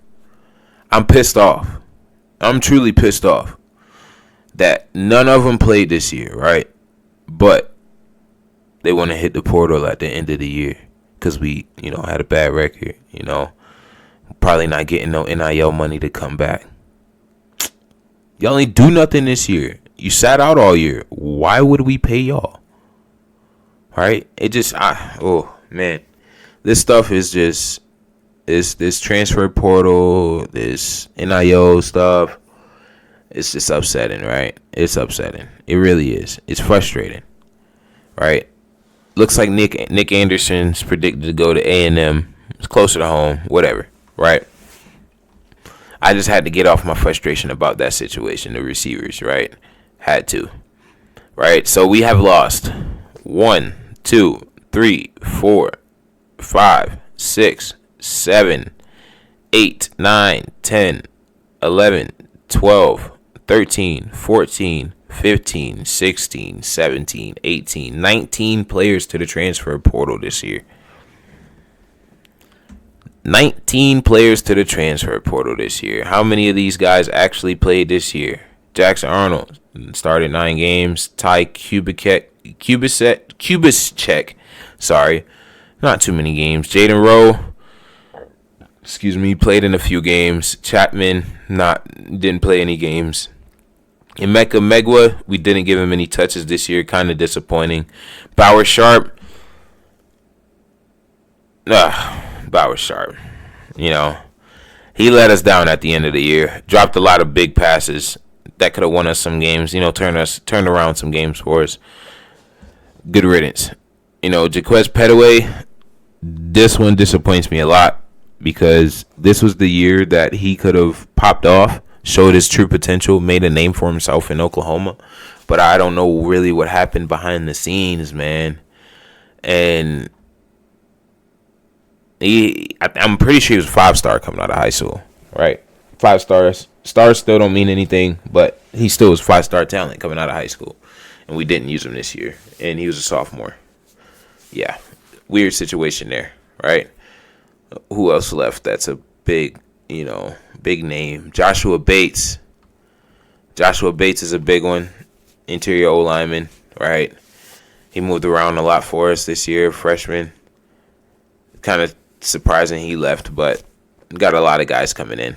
I'm pissed off. I'm truly pissed off that none of them played this year, right? But they want to hit the portal at the end of the year because we, had a bad record, Probably not getting no NIL money to come back. Y'all ain't do nothing this year. You sat out all year. Why would we pay y'all? Right? It just, oh, man. This stuff is just, this transfer portal, this NIL stuff. It's just upsetting, right? It's upsetting. It really is. It's frustrating, right? Looks like Nick Anderson's predicted to go to A&M. It's closer to home, whatever, right? I just had to get off my frustration about that situation, the receivers, right? Had to, right? So we have lost 1, 2, 3, 4, 5, 6, 7, 8, 9, 10, 11, 12, 13, 14, 15, 16, 17, 18, 19 players to the transfer portal this year. 19 players to the transfer portal this year. How many of these guys actually played this year? Jackson Arnold started 9 games. Ty Kubicek, sorry, not too many games. Jaden Rowe, played in a few games. Chapman didn't play any games. Emeka Megwa, we didn't give him any touches this year. Kind of disappointing. Bauer Sharp. He let us down at the end of the year. Dropped a lot of big passes that could have won us some games. Turned around some games for us. Good riddance. Jaquez Petaway, this one disappoints me a lot because this was the year that he could have popped off, showed his true potential, made a name for himself in Oklahoma. But I don't know really what happened behind the scenes, man. And I'm pretty sure he was a 5-star coming out of high school, right? 5 stars. Stars still don't mean anything, but he still was 5-star talent coming out of high school. And we didn't use him this year. And he was a sophomore. Yeah. Weird situation there, right? Who else left? That's a big name. Joshua Bates. Joshua Bates is a big one. Interior O-lineman, right? He moved around a lot for us this year, freshman. Kind of surprising he left, but got a lot of guys coming in.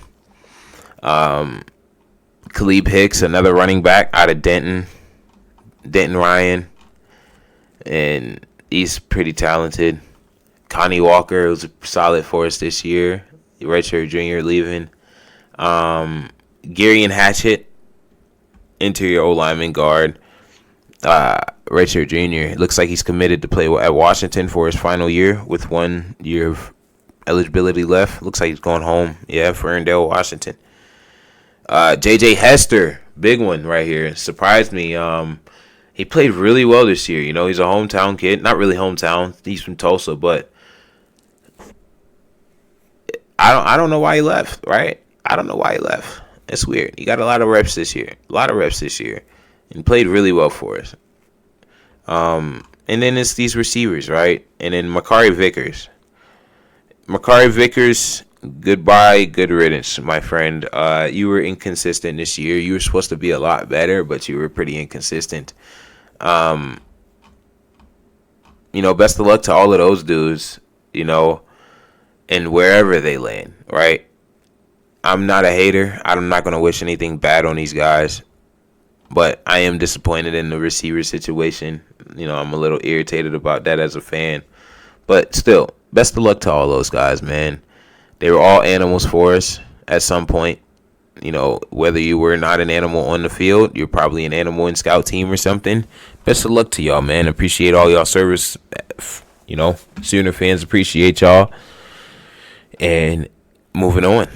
Khalib Hicks, another running back out of Denton Ryan, and he's pretty talented. Connie Walker was solid for us this year. Redshirt junior leaving. Gary and Hatchett, interior O-lineman guard. Redshirt junior. Looks like he's committed to play at Washington for his final year with 1 year of eligibility left. Looks like he's going home. Yeah, Ferndale, Washington. JJ Hester, big one right here. Surprised me. He played really well this year. He's a hometown kid. Not really hometown. He's from Tulsa, but I don't know why he left, right? I don't know why he left. It's weird. He got a lot of reps this year. And played really well for us. And then it's these receivers, right? And then Makari Vickers. Goodbye, good riddance, my friend. You were inconsistent this year. You were supposed to be a lot better, but you were pretty inconsistent. Best of luck to all of those dudes, and wherever they land, right? I'm not a hater. I'm not going to wish anything bad on these guys. But I am disappointed in the receiver situation. I'm a little irritated about that as a fan. But still, best of luck to all those guys, man. They were all animals for us at some point. Whether you were not an animal on the field, you're probably an animal in scout team or something. Best of luck to y'all, man. Appreciate all y'all service. Sooner fans appreciate y'all. And moving on.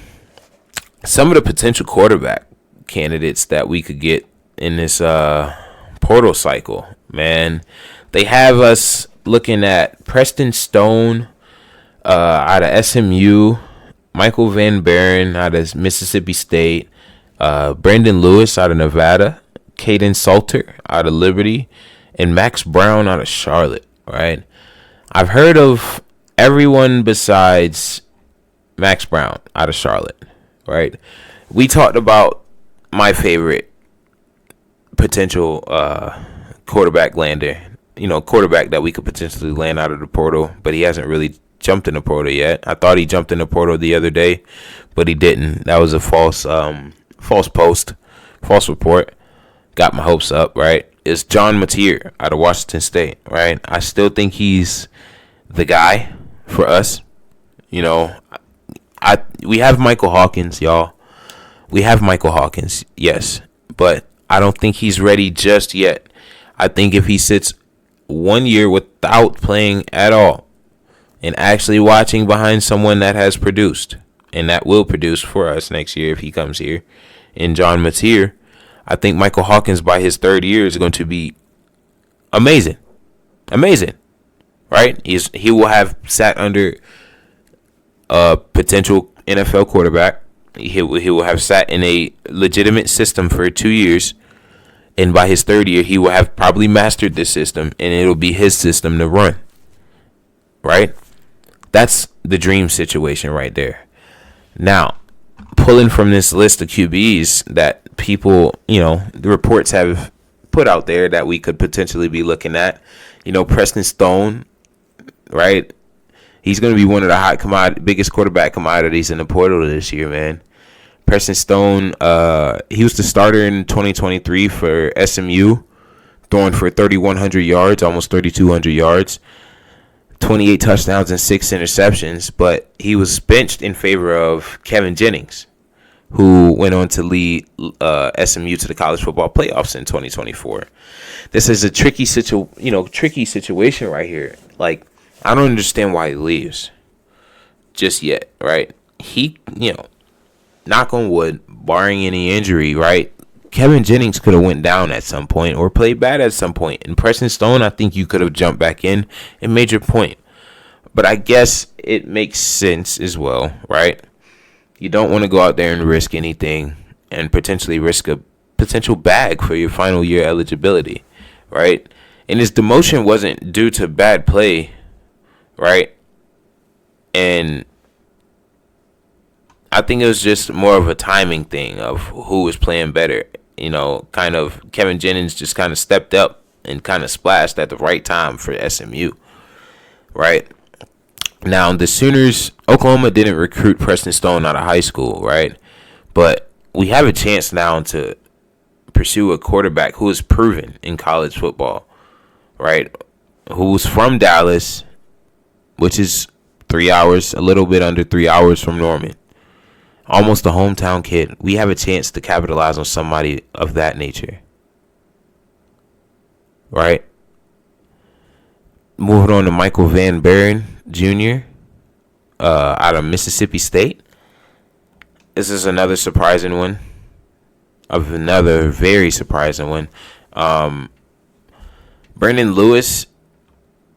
Some of the potential quarterback candidates that we could get in this portal cycle, man. They have us looking at Preston Stone out of SMU, Michael Van Buren out of Mississippi State, Brandon Lewis out of Nevada, Caden Salter out of Liberty, and Max Brown out of Charlotte, right? I've heard of everyone besides Max Brown out of Charlotte, right? We talked about my favorite potential quarterback lander, quarterback that we could potentially land out of the portal, but he hasn't really jumped in the portal yet. I thought he jumped in the portal the other day, but he didn't. That was a false report. Got my hopes up, right? It's John Mateer out of Washington State, right? I still think he's the guy for us. We have Michael Hawkins, y'all. We have Michael Hawkins, yes, but I don't think he's ready just yet. I think if he sits 1 year without playing at all and actually watching behind someone that has produced and that will produce for us next year if he comes here, in John Mateer, I think Michael Hawkins by his third year is going to be amazing, right? He will have sat under a potential NFL quarterback. He will have sat in a legitimate system for 2 years, and by his third year, he will have probably mastered this system, and it'll be his system to run, right? That's the dream situation right there. Now, pulling from this list of QBs that people, the reports have put out there that we could potentially be looking at, Preston Stone, right? He's going to be one of the biggest quarterback commodities in the portal this year, man. Preston Stone, he was the starter in 2023 for SMU, throwing for 3,100 yards, almost 3,200 yards, 28 touchdowns and 6 interceptions, but he was benched in favor of Kevin Jennings, who went on to lead SMU to the college football playoffs in 2024. This is a tricky situation right here. Like, I don't understand why he leaves just yet, right? He, knock on wood, barring any injury, right? Kevin Jennings could have went down at some point or played bad at some point. And Preston Stone, I think you could have jumped back in and made your point. But I guess it makes sense as well, right? You don't want to go out there and risk anything and potentially risk a potential bag for your final year eligibility, right? And his demotion wasn't due to bad play, right? And I think it was just more of a timing thing of who was playing better. Kind of Kevin Jennings just kind of stepped up and kind of splashed at the right time for SMU, right? Now, the Sooners, Oklahoma didn't recruit Preston Stone out of high school, right? But we have a chance now to pursue a quarterback who is proven in college football, right? Who's from Dallas, which is 3 hours, a little bit under 3 hours from Norman. Almost a hometown kid. We have a chance to capitalize on somebody of that nature, right? Moving on to Michael Van Buren Jr. Out of Mississippi State. This is another surprising one. Another very surprising one. Brandon Lewis.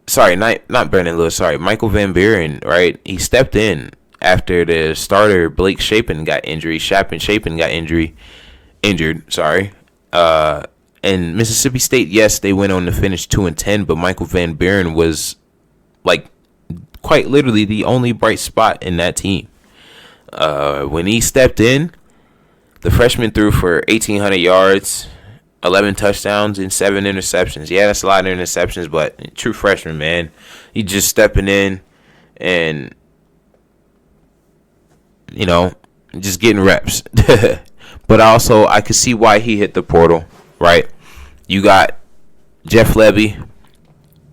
Sorry, not Brandon Lewis. Sorry, Michael Van Buren. Right, he stepped in after the starter Blake Shapen got injured. Injured. Sorry. And Mississippi State, yes, they went on to finish 2-10, but Michael Van Buren was like quite literally the only bright spot in that team. When he stepped in, the freshman threw for 1,800 yards, 11 touchdowns, and 7 interceptions. Yeah, that's a lot of interceptions, but true freshman, man. He just stepping in and, just getting reps. But also, I could see why he hit the portal, right? You got Jeff Levy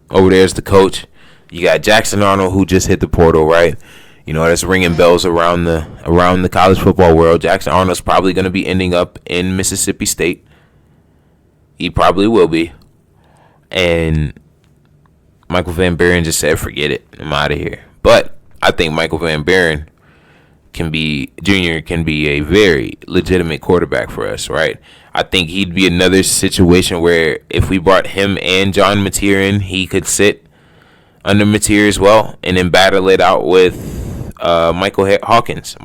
over there as the coach. You got Jackson Arnold, who just hit the portal, right? That's ringing bells around the college football world. Jackson Arnold's probably going to be ending up in Mississippi State. He probably will be. And Michael Van Buren just said, forget it. I'm out of here. But I think Michael Van Buren can be a very legitimate quarterback for us, right? I think he'd be another situation where if we brought him and John Mateer in, he could sit under Mateer as well and then battle it out with Michael Hawkins,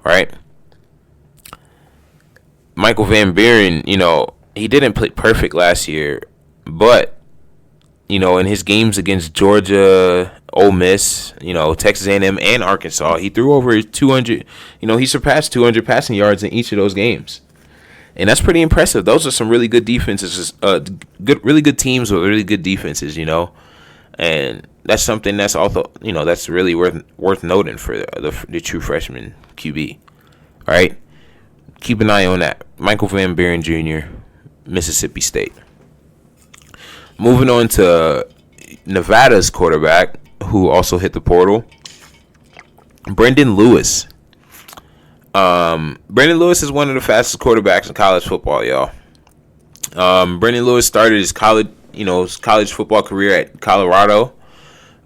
right? Michael Van Buren, he didn't play perfect last year, but in his games against Georgia, Ole Miss, Texas A&M, and Arkansas, he threw over 200. He surpassed 200 passing yards in each of those games, and that's pretty impressive. Those are some really good defenses, really good teams with really good defenses, and that's something that's also that's really worth noting for the true freshman QB, all right. Keep an eye on that. Michael Van Buren Jr., Mississippi State. Moving on to Nevada's quarterback, who also hit the portal, Brendan Lewis. Brendan Lewis is one of the fastest quarterbacks in college football, y'all. Brendan Lewis started his college football career at Colorado.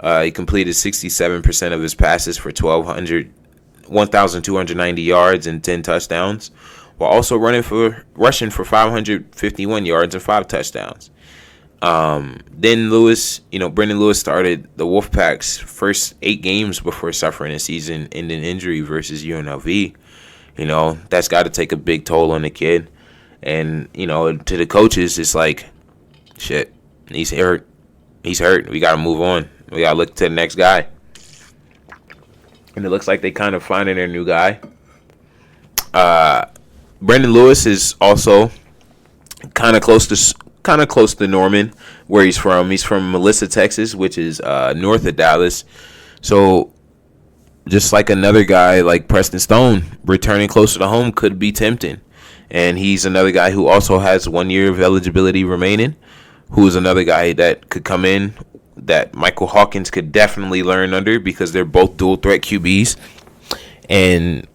He completed 67% of his passes for 1,290 yards and 10 touchdowns, while also rushing for 551 yards and 5 touchdowns. Then Brendan Lewis started the Wolfpack's first 8 games before suffering a season-ending injury versus UNLV. That's got to take a big toll on the kid. And, to the coaches, it's like, shit, he's hurt. We got to move on. We got to look to the next guy. And it looks like they kind of finding their new guy. Brendan Lewis is also kind of close to Norman, where he's from. He's from Melissa, Texas, which is north of Dallas. So just like another guy like Preston Stone, returning closer to home could be tempting. And he's another guy who also has 1 year of eligibility remaining, who is another guy that could come in that Michael Hawkins could definitely learn under, because they're both dual threat QBs. And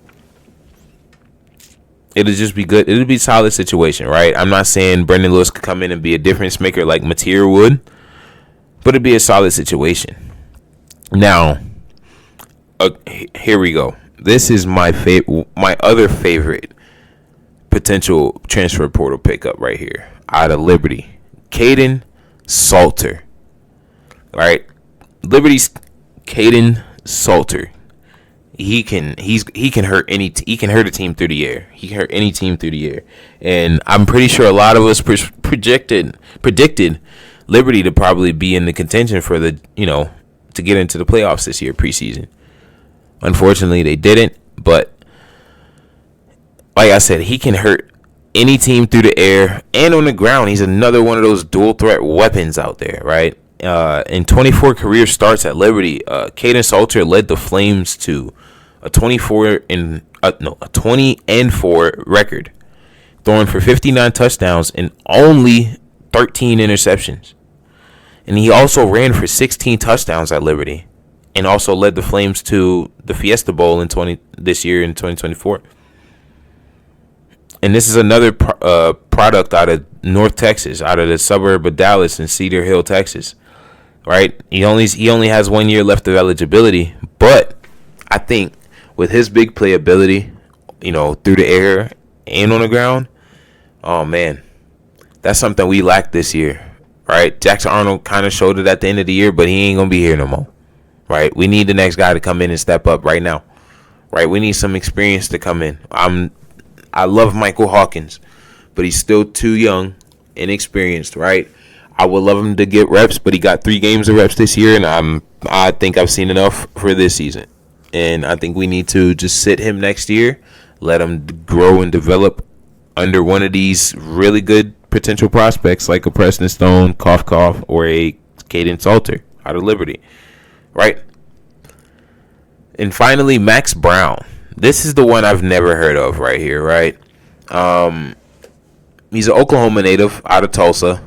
it'll just be good. It'll be a solid situation, right? I'm not saying Brendan Lewis could come in and be a difference maker like Mateer would, but it'd be a solid situation. Now, here we go. This is my other favorite potential transfer portal pickup right here out of Liberty, Caden Salter. All right, Liberty's Caden Salter. He can hurt a team through the air. He can hurt any team through the air, and I'm pretty sure a lot of us predicted Liberty to probably be in the contention for to get into the playoffs this year preseason. Unfortunately, they didn't. But like I said, he can hurt any team through the air and on the ground. He's another one of those dual threat weapons out there, right? In 24 career starts at Liberty, Caden Salter led the Flames to a 20-4 record, throwing for 59 touchdowns and only 13 interceptions. And he also ran for 16 touchdowns at Liberty, and also led the Flames to the Fiesta Bowl this year in 2024. And this is another product out of North Texas, out of the suburb of Dallas in Cedar Hill, Texas. Right? He only has 1 year left of eligibility, but I think with his big playability, through the air and on the ground, oh man, that's something we lacked this year. Right? Jackson Arnold kind of showed it at the end of the year, but he ain't gonna be here no more. Right? We need the next guy to come in and step up right now. Right? We need some experience to come in. I love Michael Hawkins, but he's still too young, inexperienced, right? I would love him to get reps, but he got 3 games of reps this year, and I think I've seen enough for this season. And I think we need to just sit him next year, let him grow and develop under one of these really good potential prospects like a Preston Stone, cough, cough, or a Caden Salter out of Liberty, right? And finally, Max Brown. This is the one I've never heard of right here, right? He's an Oklahoma native out of Tulsa.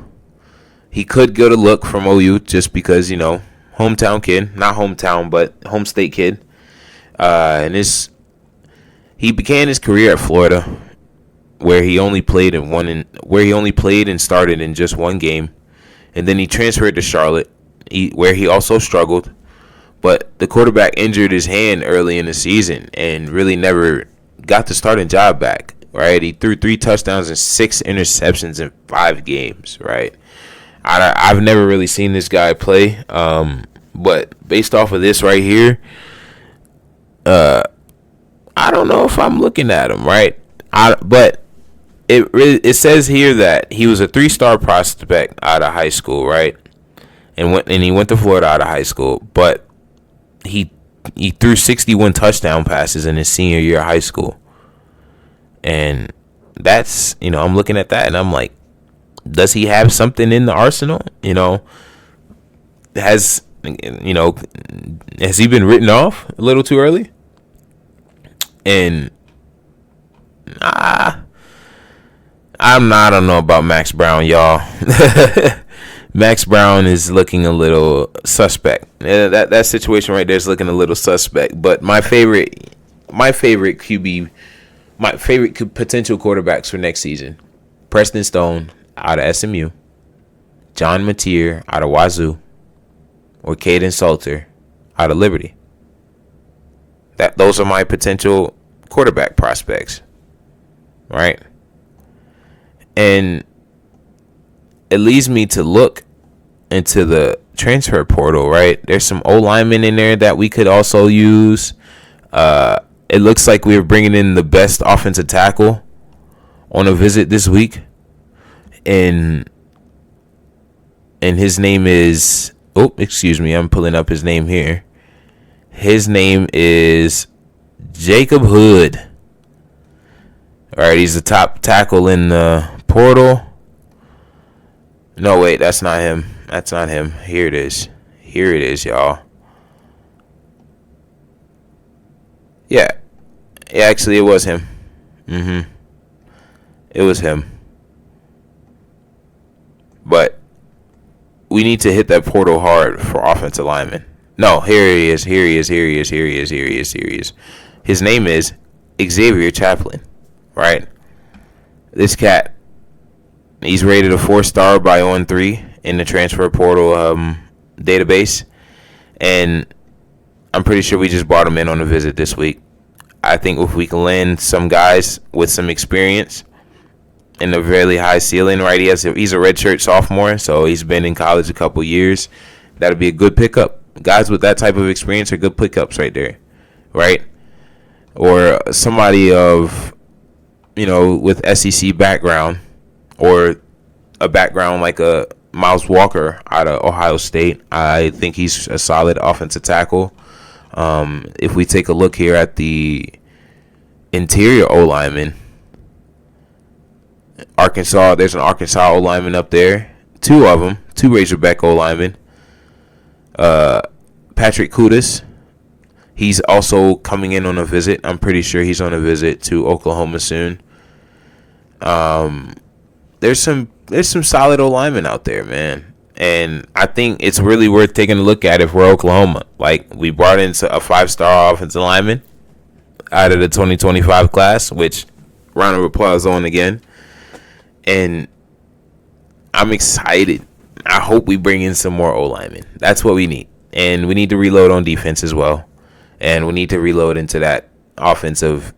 He could get a look from OU just because, hometown kid. Not hometown, but home state kid. He began his career at Florida, where he only played and started in just one game. And then he transferred to Charlotte, where he also struggled. But the quarterback injured his hand early in the season and really never got the starting job back. right? He threw 3 touchdowns and 6 interceptions in 5 games, right? I've never really seen this guy play, but based off of this right here, I don't know if I'm looking at him right. But it says here that he was a 3-star prospect out of high school, right? And he went to Florida out of high school, but he threw 61 touchdown passes in his senior year of high school. And that's, I'm looking at that and I'm like, does he have something in the arsenal? Has he been written off a little too early? And I don't know about Max Brown, y'all. Max Brown is looking a little suspect. That situation right there is looking a little suspect. But my favorite QB, my favorite potential quarterbacks for next season: Preston Stone out of SMU, John Mateer out of Wazoo, or Caden Salter out of Liberty. Those are my potential quarterback prospects, right? And it leads me to look into the transfer portal, right? There's some O linemen in there that we could also use. It looks like we're bringing in the best offensive tackle on a visit this week, and his name is I'm pulling up his name here. His name is Jacob Hood. All right, he's the top tackle in the portal. No, wait, that's not him. Here it is, y'all. Yeah, actually, it was him. It was him. But we need to hit that portal hard for offensive linemen. No, here he is. His name is Xavier Chaplin, right? This cat, he's rated a 4-star by On3 in the transfer portal database, and I'm pretty sure we just brought him in on a visit this week. I think if we can land some guys with some experience and a fairly high ceiling, right? He's a redshirt sophomore, so he's been in college a couple years. That'll be a good pickup. Guys with that type of experience are good pickups right there, right? Or somebody of, with SEC background, or a background like a Miles Walker out of Ohio State. I think he's a solid offensive tackle. If we take a look here at the interior O lineman, Arkansas, there's an Arkansas O lineman up there. 2 of them, 2 Razorback O linemen. Patrick Kudus, he's also coming in on a visit. I'm pretty sure he's on a visit to Oklahoma soon. There's some solid O linemen out there, man, and I think it's really worth taking a look at if we're Oklahoma. Like, we brought in a 5-star offensive lineman out of the 2025 class, which round of applause on again, and I'm excited. I hope we bring in some more O linemen. That's what we need. And we need to reload on defense as well. And we need to reload into that offensive,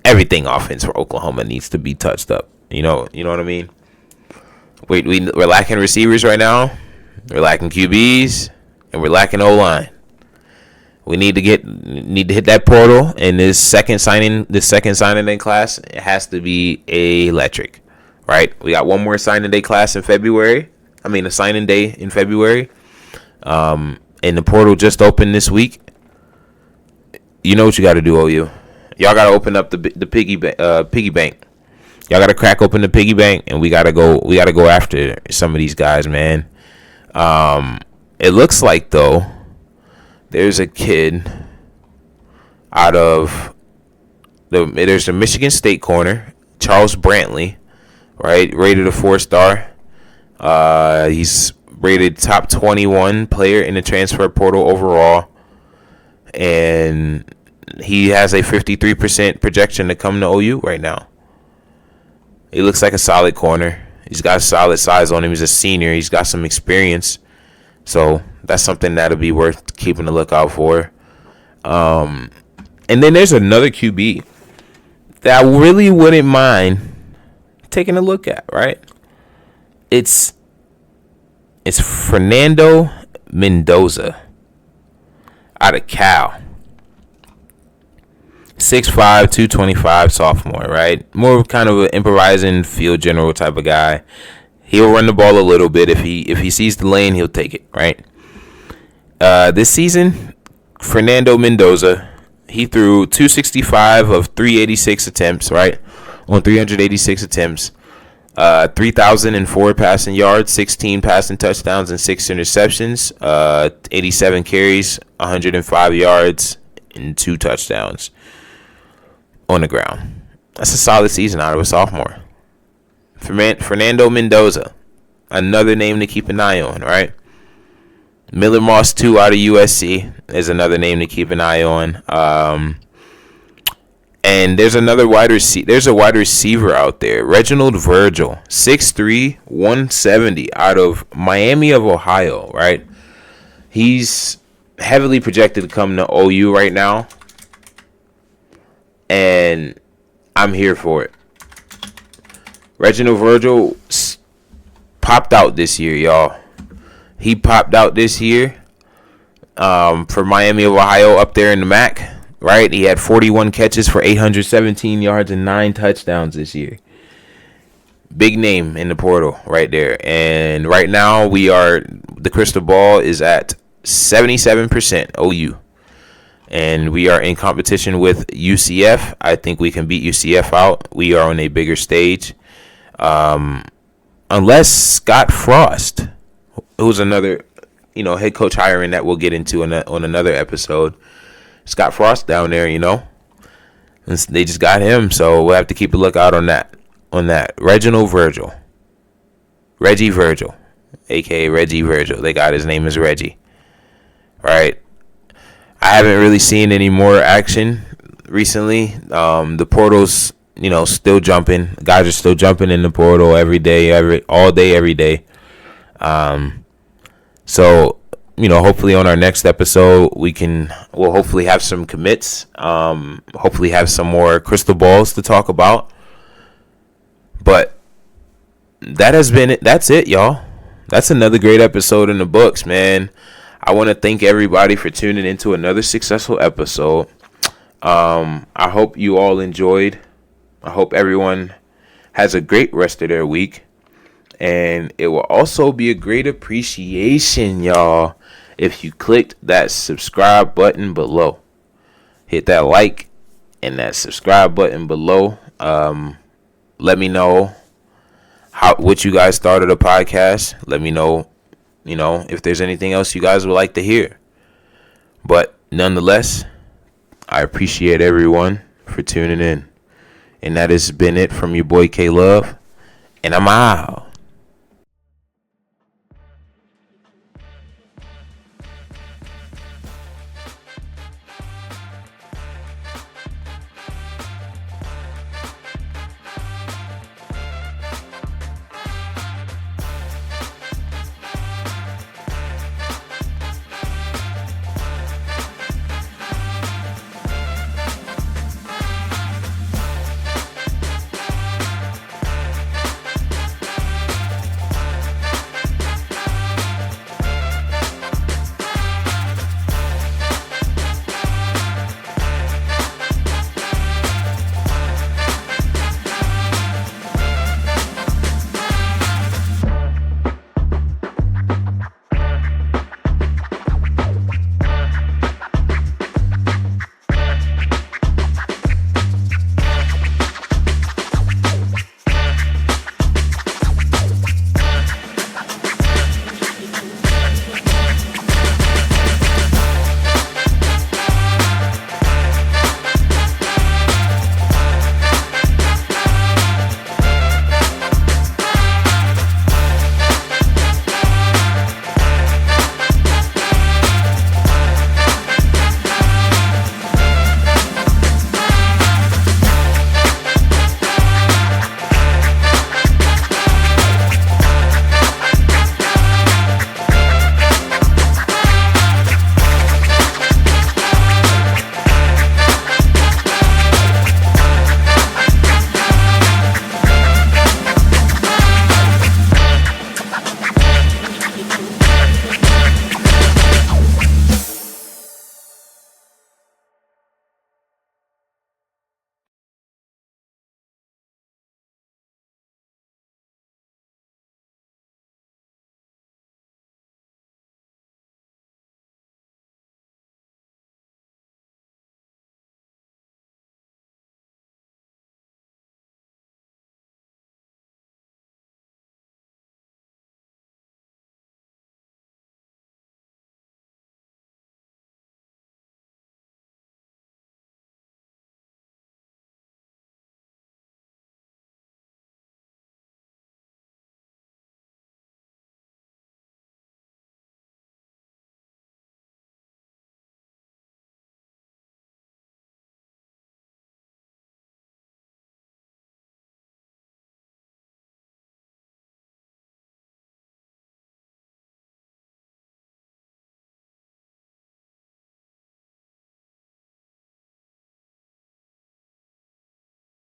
everything offense for Oklahoma needs to be touched up. You know what I mean? We're lacking receivers right now. We're lacking QBs, and we're lacking O-line. We need to hit that portal, and this second signing day class, it has to be electric. Right? We got one more signing day class in February. A signing day in February. And the portal just opened this week. You know what you got to do, OU. Y'all got to open up the piggy bank. Y'all got to crack open the piggy bank, and we got to go after some of these guys, man. It looks like, though, there's a kid out of there's the Michigan State corner, Charles Brantley. Right, rated a 4-star. He's rated top 21 player in the transfer portal overall, and he has a 53% projection to come to OU right now. He looks like a solid corner. He's got solid size on him. He's a senior. He's got some experience, so that's something that'll be worth keeping a lookout for. And then there's another QB that I really wouldn't mind taking a look at, right? It's Fernando Mendoza out of Cal. 6'5", 225 sophomore, right? More kind of an improvising field general type of guy. He'll run the ball a little bit. If he sees the lane, he'll take it, right? This season, Fernando Mendoza, he threw 265 of 386 attempts, right? On 386 attempts. 3,004 passing yards, 16 passing touchdowns, and 6 interceptions. 87 carries, 105 yards, and 2 touchdowns on the ground. That's a solid season out of a sophomore. Fernando Mendoza, another name to keep an eye on, right? Miller Moss 2 out of USC is another name to keep an eye on. And there's a wide receiver out there, Reginald Virgil, 6'3", 170 out of Miami of Ohio, right? He's heavily projected to come to OU right now. And I'm here for it. Reginald Virgil popped out this year, y'all. He popped out this year for Miami of Ohio up there in the MAC, right? He had 41 catches for 817 yards and 9 touchdowns this year. Big name in the portal right there. And right now the crystal ball is at 77% OU. And we are in competition with UCF. I think we can beat UCF out. We are on a bigger stage. Unless Scott Frost, who's another, head coach hiring that we'll get into on another episode. Scott Frost down there, they just got him, so we'll have to keep a lookout on that. Reginald Virgil, Reggie Virgil, aka Reggie Virgil. They got his name is Reggie. Right. I haven't really seen any more action recently. The portal's, still jumping. Guys are still jumping in the portal all day, every day. So, hopefully on our next episode, we'll hopefully have some commits. Hopefully have some more crystal balls to talk about. But that has been it. That's it, y'all. That's another great episode in the books, man. I want to thank everybody for tuning into another successful episode. I hope you all enjoyed. I hope everyone has a great rest of their week. And it will also be a great appreciation, y'all, if you clicked that subscribe button below. Hit that like and that subscribe button below. Let me know what you guys thought of the podcast. Let me know, if there's anything else you guys would like to hear. But nonetheless, I appreciate everyone for tuning in. And that has been it from your boy K Love. And I'm out.